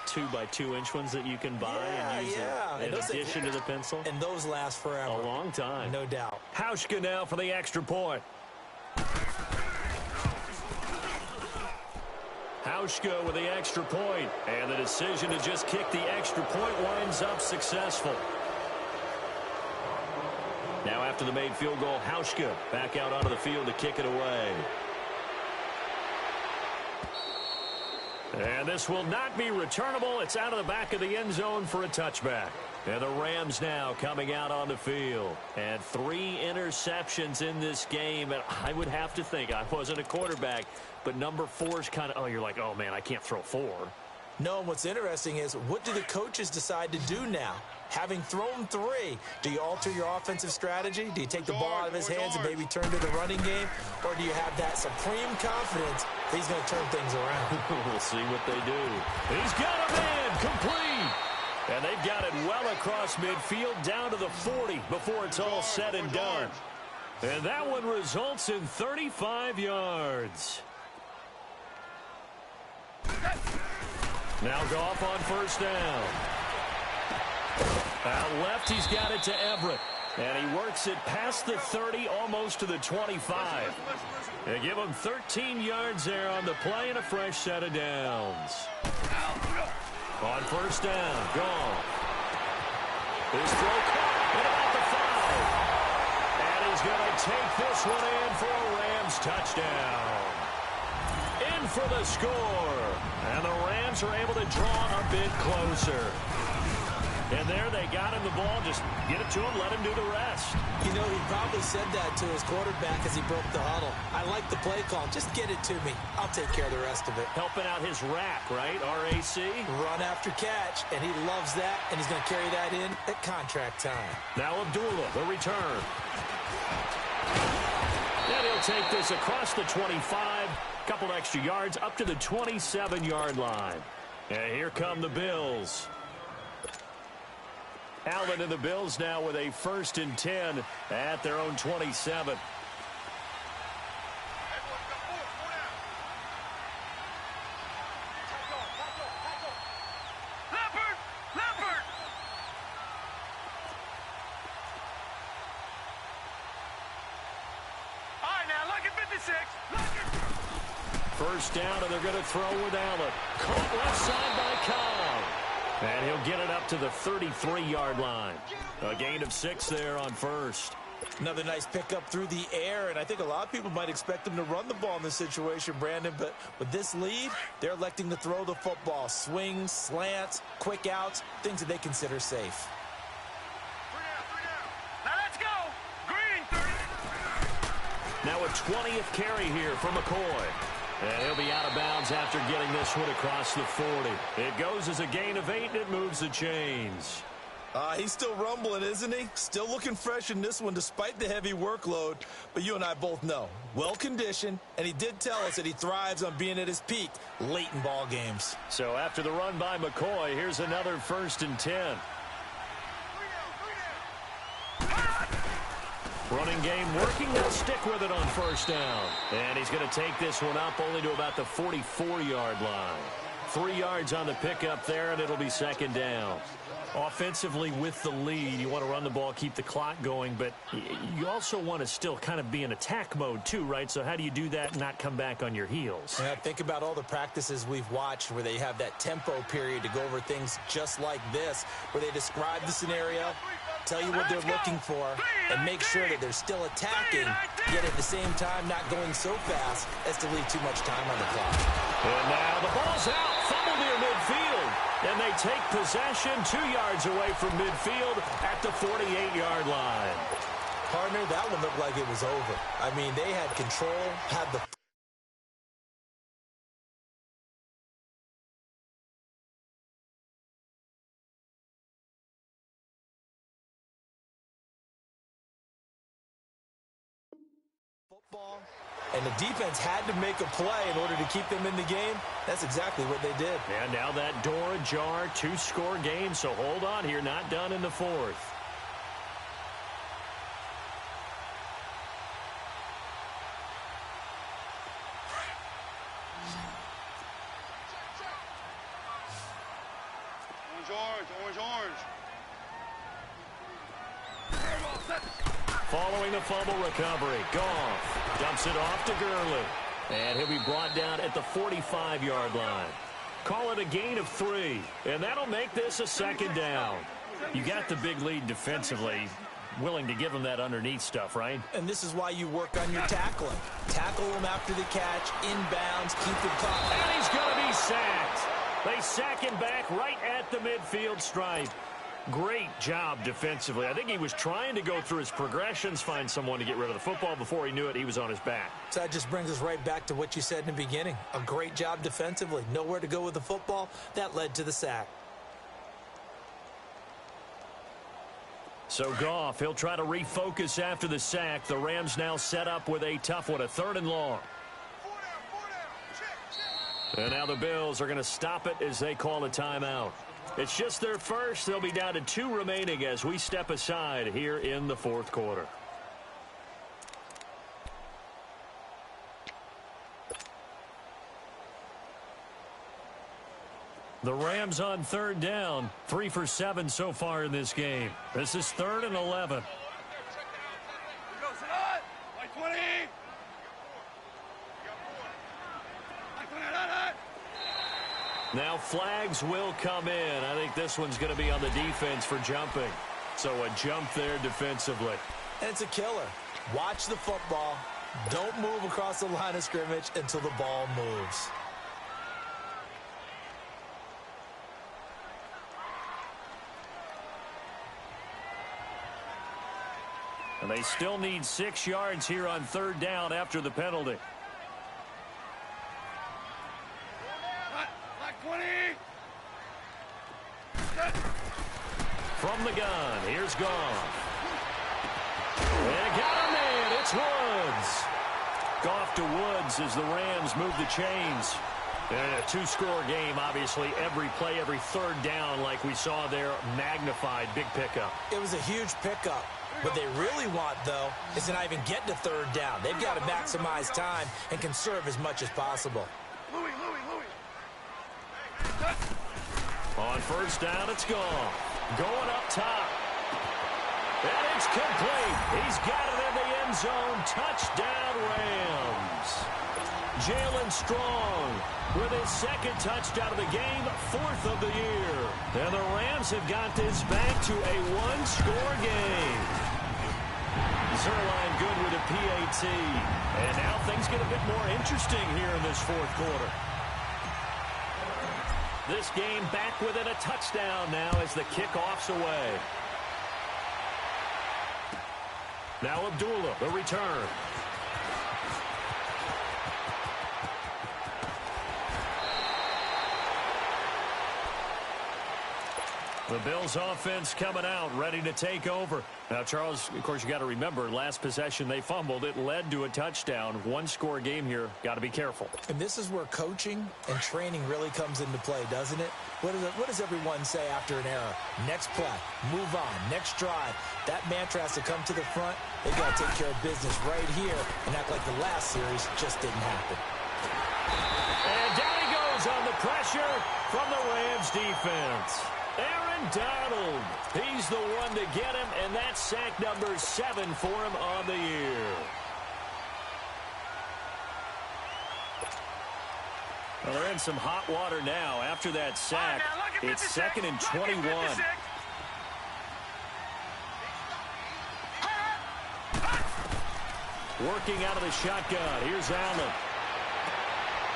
2x2-inch ones that you can buy and use in addition to the pencil. And those last forever. A long time. No doubt. Hauschka now for the extra point. Hauschka with the extra point. And the decision to just kick the extra point winds up successful. Now after the made field goal, Hauschka back out onto the field to kick it away. And this will not be returnable. It's out of the back of the end zone for a touchback. And the Rams now coming out on the field. And 3 interceptions in this game. And I would have to think, I wasn't a quarterback, but number 4 is kind of, you're like, oh, man, I can't throw 4. No, and what's interesting is, what do the coaches decide to do now? Having thrown 3, do you alter your offensive strategy? Do you take the ball out of his hands and maybe turn to the running game? Or do you have that supreme confidence that he's going to turn things around? We'll see what they do. He's got a man complete. And they've got it well across midfield down to the 40 before it's all said and done. And that one results in 35 yards. Now Goff on first down. Out left, he's got it to Everett. And he works it past the 30, almost to the 25. They give him 13 yards there on the play and a fresh set of downs. On first down, Goff. His throw caught at about the 5. And he's going to take this one in for a Rams touchdown. In for the score. And the Rams are able to draw a bit closer. And there they got him the ball. Just get it to him, let him do the rest. He probably said that to his quarterback as he broke the huddle. I like the play call. Just get it to me. I'll take care of the rest of it. Helping out his rack, right? RAC. Run after catch, and he loves that, and he's going to carry that in at contract time. Now Abdullah, the return. And he'll take this across the 25. Couple extra yards up to the 27-yard line. And here come the Bills. Allen and the Bills now with a 1st and 10 at their own 27. Leopard! All right, now, look at 56. First down, and they're going to throw with Allen. Caught left side by Cobb. And he'll get it up to the 33-yard line. A gain of 6 there on first. Another nice pickup through the air, and I think a lot of people might expect him to run the ball in this situation, Brandon, but with this lead, they're electing to throw the football. Swings, slants, quick outs, things that they consider safe. Now let's go. Green, 30. Now a 20th carry here for McCoy. And he'll be out of bounds after getting this one across the 40. It goes as a gain of 8, and it moves the chains. He's still rumbling, isn't he? Still looking fresh in this one despite the heavy workload. But you and I both know, well-conditioned, and he did tell us that he thrives on being at his peak late in ball games. So after the run by McCoy, here's another 1st and 10. Running game working. They'll stick with it on first down. And he's going to take this one up only to about the 44-yard line. 3 yards on the pickup there, and it'll be second down. Offensively with the lead, you want to run the ball, keep the clock going, but you also want to still kind of be in attack mode too, right? So how do you do that and not come back on your heels? Yeah, think about all the practices we've watched where they have that tempo period to go over things just like this, where they describe the scenario, tell you what they're looking for, and make sure that they're still attacking, yet at the same time not going so fast as to leave too much time on the clock. And now the ball's out, fumble near midfield, and they take possession 2 yards away from midfield at the 48-yard line. Partner, that one looked like it was over. I mean, they had control, had the football, and the defense had to make a play in order to keep them in the game. That's exactly what they did. And now that door ajar, 2-score game, so hold on here, not done in the fourth. Orange. Following the fumble recovery, Goff dumps it off to Gurley. And he'll be brought down at the 45-yard line. Call it a gain of 3, and that'll make this a second down. You got the big lead defensively, willing to give them that underneath stuff, right? And this is why you work on your tackling. Tackle him after the catch, inbounds, keep him caught. And he's going to be sacked. They sack him back right at the midfield stripe. Great job defensively. I think he was trying to go through his progressions, find someone to get rid of the football. Before he knew it, he was on his back. So that just brings us right back to what you said in the beginning. A great job defensively. Nowhere to go with the football. That led to the sack. So Goff, he'll try to refocus after the sack. The Rams now set up with a tough one, a 3rd and long. And now the Bills are going to stop it as they call a timeout. It's just their first. They'll be down to 2 remaining as we step aside here in the fourth quarter. The Rams on 3rd down, 3 for 7 so far in this game. This is 3rd and 11. Now flags will come in. I think this one's going to be on the defense for jumping. So a jump there defensively. And it's a killer. Watch the football. Don't move across the line of scrimmage until the ball moves. And they still need 6 yards here on 3rd down after the penalty. From the gun, here's Goff. And got a man, it's Woods. Goff to Woods as the Rams move the chains. And a 2-score game, obviously, every play, every 3rd down like we saw there, magnified, big pickup. It was a huge pickup. What they really want, though, is to not even get to 3rd down. They've got to maximize time and conserve as much as possible. On 1st down, it's Goff. Going up top. And it's complete. He's got it in the end zone. Touchdown, Rams. Jalen Strong with his 2nd touchdown of the game, 4th of the year. And the Rams have got this back to a 1-score game. Zerline good with a PAT. And now things get a bit more interesting here in this 4th quarter. This game back within a touchdown now as the kickoff's away. Now Abdullah, the return. The Bills offense coming out, ready to take over. Now, Charles, of course, you got to remember, last possession they fumbled. It led to a touchdown. 1-score game here. Got to be careful. And this is where coaching and training really comes into play, doesn't it? What does everyone say after an error? Next play, move on, next drive. That mantra has to come to the front. They got to take care of business right here and act like the last series just didn't happen. And down he goes stays on the pressure from the Rams defense. Aaron Donald, he's the one to get him, and that's sack number 7 for him on the year. Well, they're in some hot water now after that sack. It's 2nd and 21. Working out of the shotgun. Here's Allen.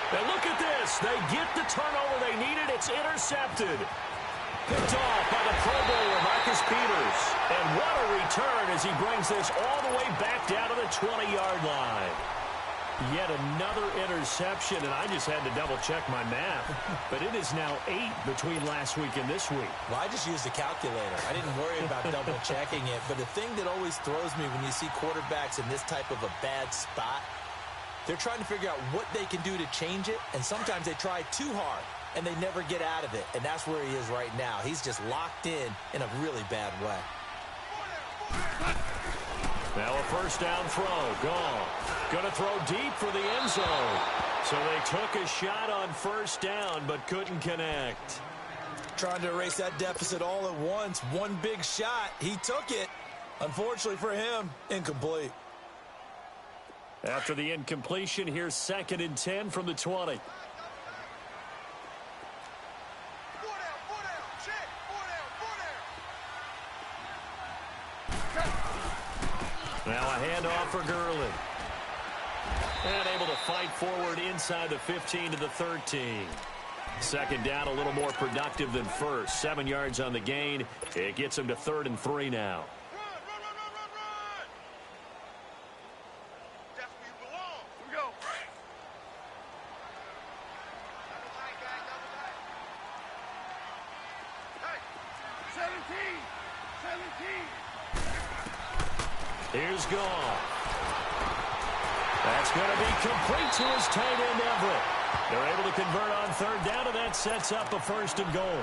And look at this. They get the turnover they needed. It's intercepted. Picked off by the Pro Bowler, Marcus Peters. And what a return as he brings this all the way back down to the 20-yard line. Yet another interception, and I just had to double-check my math. But it is now 8 between last week and this week. Well, I just used a calculator. I didn't worry about double-checking it. But the thing that always throws me when you see quarterbacks in this type of a bad spot, they're trying to figure out what they can do to change it, and sometimes they try too hard, and they never get out of it. And that's where he is right now. He's just locked in a really bad way. Now a first down throw. Gone. Going to throw deep for the end zone. So they took a shot on first down, but couldn't connect. Trying to erase that deficit all at once. One big shot. He took it. Unfortunately for him, incomplete. After the incompletion, here's 2nd and 10 from the 20. Now a handoff for Gurley. And able to fight forward inside the 15 to the 13. 2nd down, a little more productive than first. 7 yards on the gain. It gets him to 3rd and 3 now. Here's Goff. That's going to be complete to his tight end, Everett. They're able to convert on 3rd down, and that sets up a 1st and goal.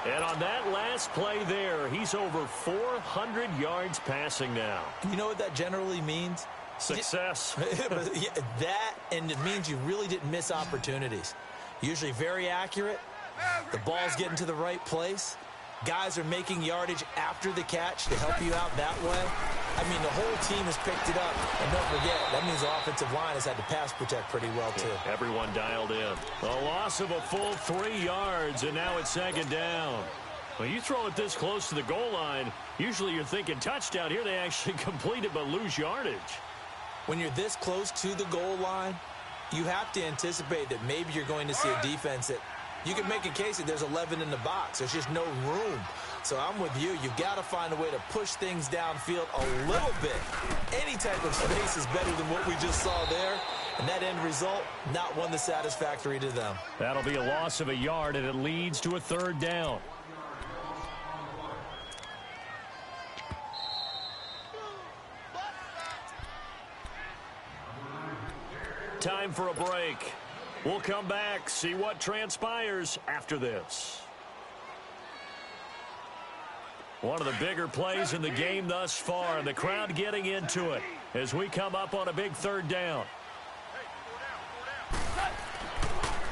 And on that last play there, he's over 400 yards passing now. You know what that generally means? Success. That, and it means you really didn't miss opportunities. Usually very accurate. The ball's getting to the right place. Guys are making yardage after the catch to help you out that way. I mean, the whole team has picked it up. And don't forget, that means the offensive line has had to pass protect pretty well, too. Yeah, everyone dialed in. A loss of a full 3 yards, and now it's 2nd down. Well, you throw it this close to the goal line, usually you're thinking touchdown. Here they actually complete it but lose yardage. When you're this close to the goal line, you have to anticipate that maybe you're going to see a defense that you can make a case that there's 11 in the box. There's just no room. So I'm with you. You've got to find a way to push things downfield a little bit. Any type of space is better than what we just saw there. And that end result, not one that's satisfactory to them. That'll be a loss of a yard, and it leads to a 3rd down. Time for a break. We'll come back, see what transpires after this. One of the bigger plays in the game thus far, and the crowd getting into it as we come up on a big 3rd down.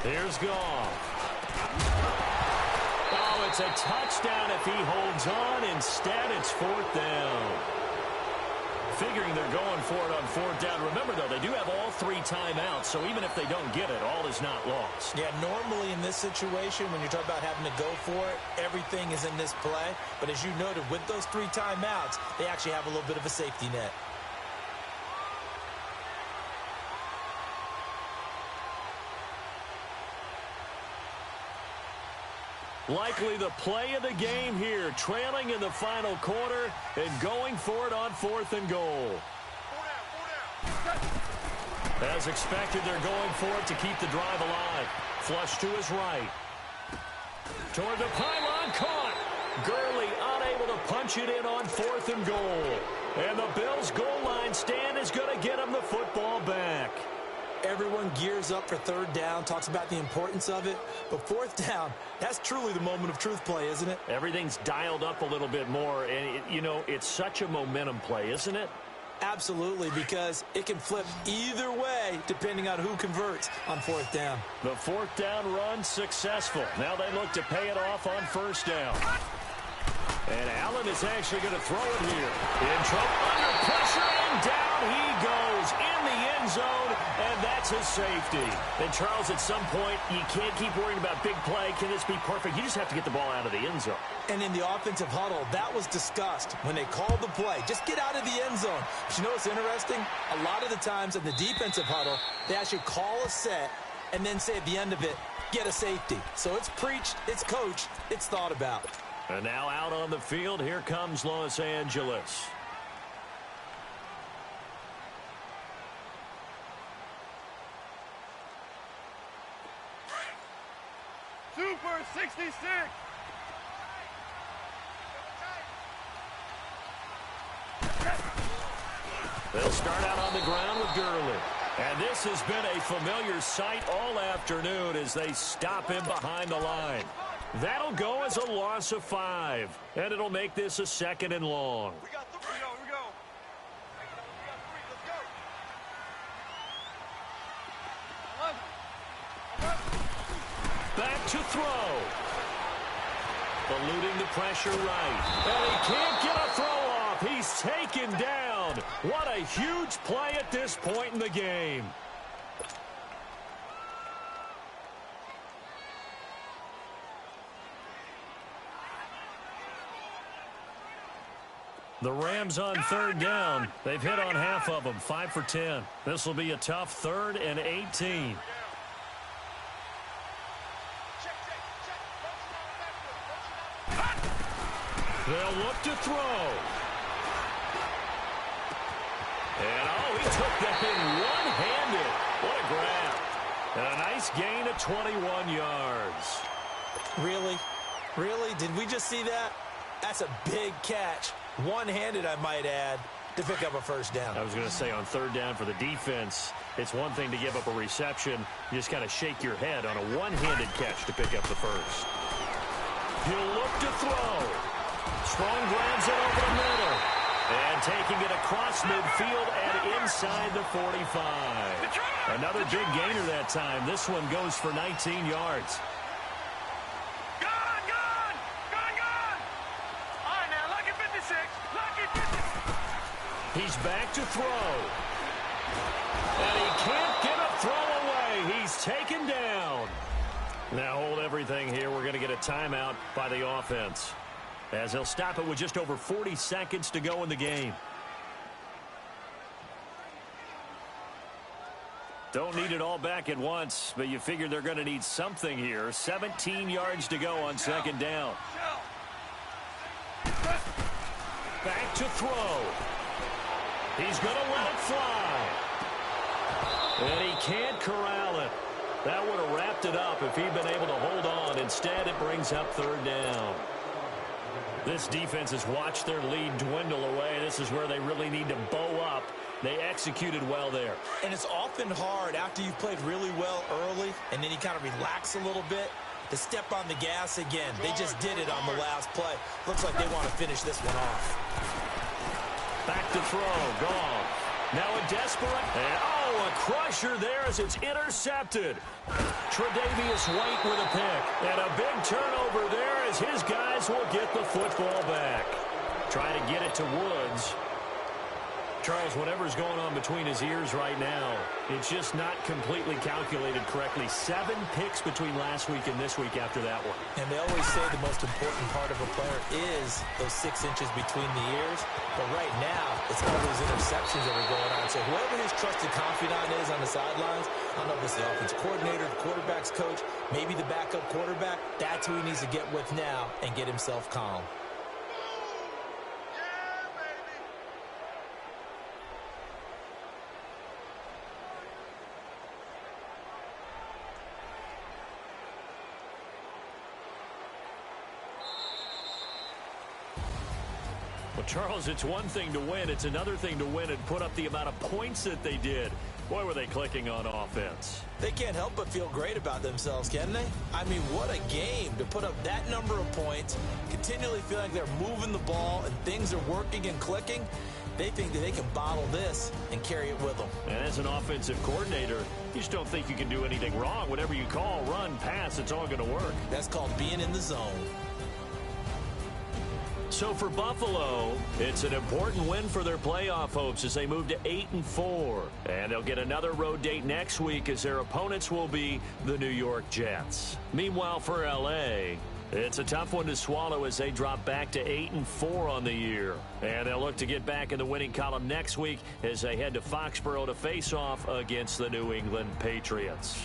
Here's Goff. Oh, it's a touchdown if he holds on. Instead, it's 4th down. Figuring they're going for it on 4th down. Remember, though, they do have all 3 timeouts, so even if they don't get it, all is not lost. Yeah, normally in this situation, when you're talking about having to go for it, everything is in this play. But as you noted, with those 3 timeouts, they actually have a little bit of a safety net. Likely the play of the game here, trailing in the final quarter and going for it on 4th and goal. As expected, they're going for it to keep the drive alive. Flush to his right. Toward the pylon, caught. Gurley unable to punch it in on 4th and goal. And the Bills' goal line stand is going to get him the football back. Everyone gears up for 3rd down, talks about the importance of it. But 4th down, that's truly the moment of truth play, isn't it? Everything's dialed up a little bit more. And, you know, it's such a momentum play, isn't it? Absolutely, because it can flip either way depending on who converts on fourth down. The fourth down run successful. Now they look to pay it off on first down. And Allen is actually going to throw it here. In trouble, under pressure, and down he goes in the end zone, and that's a safety. And Charles, at some point, you can't keep worrying about big play. Can this be perfect? You just have to get the ball out of the end zone. And in the offensive huddle, that was discussed when they called the play. Just get out of the end zone. But you know what's interesting? A lot of the times in the defensive huddle, they actually call a set and then say at the end of it, get a safety. So it's preached, it's coached, it's thought about. And now out on the field, here comes Los Angeles. Super 66. They'll start out on the ground with Gurley. And this has been a familiar sight all afternoon as they stop him behind the line. That'll go as a loss of 5, and it'll make this a 2nd and long. We go. We got 3. Let's go. Back to throw. Eluding the pressure right. And he can't get a throw off. He's taken down. What a huge play at this point in the game. The Rams on third down. They've hit on half of them, 5 for 10. This will be a tough 3rd and 18. They'll look to throw. And, oh, he took that thing one-handed. What a grab. And a nice gain of 21 yards. Really? Really? Did we just see that? That's a big catch. One-handed, I might add, to pick up a first down. I was going to say, on third down for the defense, it's one thing to give up a reception. You just kind of shake your head on a one-handed catch to pick up the first. He'll look to throw. Strong grabs it over the middle. And taking it across midfield and inside the 45. Another big gainer that time. This one goes for 19 yards. He's back to throw. And he can't get a throw away. He's taken down. Now hold everything here. We're going to get a timeout by the offense, as they'll stop it with just over 40 seconds to go in the game. Don't need it all back at once, but you figure they're going to need something here. 17 yards to go on second down. Back to throw. He's going to let it fly. And he can't corral it. That would have wrapped it up if he'd been able to hold on. Instead, it brings up third down. This defense has watched their lead dwindle away. This is where they really need to bow up. They executed well there. And it's often hard after you've played really well early and then you kind of relax a little bit to step on the gas again. They just did it on the last play. Looks like they want to finish this one off. Back to throw. Goff. Now a desperate. And, oh, a crusher there as it's intercepted. Tre'Davious White with a pick. And a big turnover there as his guys will get the football back. Try to get it to Woods. Charles, whatever's going on between his ears right now, it's just not completely calculated correctly. 7 picks between last week and this week after that one. And they always say the most important part of a player is those 6 inches between the ears. But right now, it's all those interceptions that are going on. So whoever his trusted confidant is on the sidelines, I don't know if it's the offense coordinator, the quarterback's coach, maybe the backup quarterback, that's who he needs to get with now and get himself calm. Well, Charles, it's one thing to win. It's another thing to win and put up the amount of points that they did. Boy, were they clicking on offense. They can't help but feel great about themselves, can they? I mean, what a game to put up that number of points, continually feel like they're moving the ball and things are working and clicking. They think that they can bottle this and carry it with them. And as an offensive coordinator, you just don't think you can do anything wrong. Whatever you call, run, pass, it's all going to work. That's called being in the zone. So for Buffalo, it's an important win for their playoff hopes as they move to 8-4. And they'll get another road date next week as their opponents will be the New York Jets. Meanwhile, for L.A., it's a tough one to swallow as they drop back to 8-4 on the year. And they'll look to get back in the winning column next week as they head to Foxborough to face off against the New England Patriots.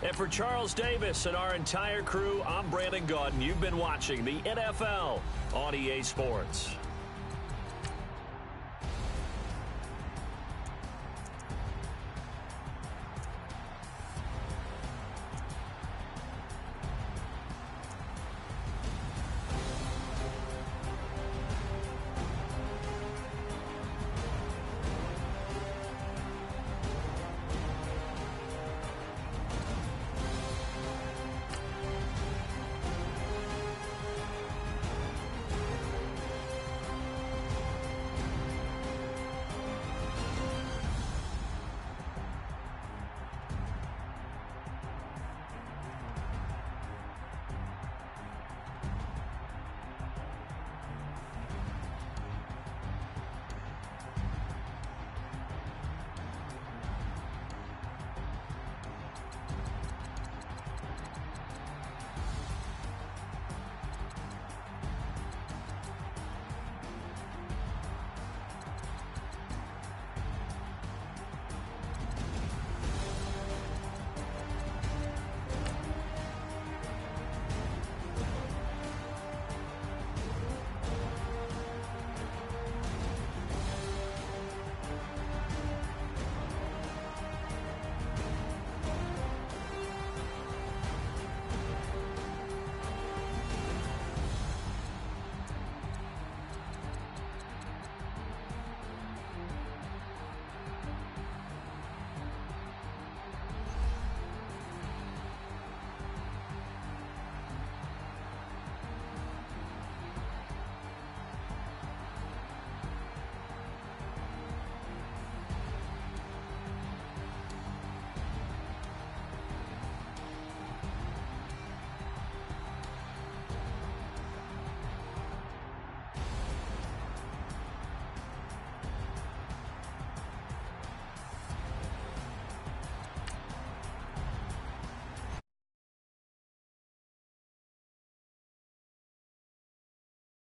And for Charles Davis and our entire crew, I'm Brandon Gaudin. You've been watching the NFL on EA Sports.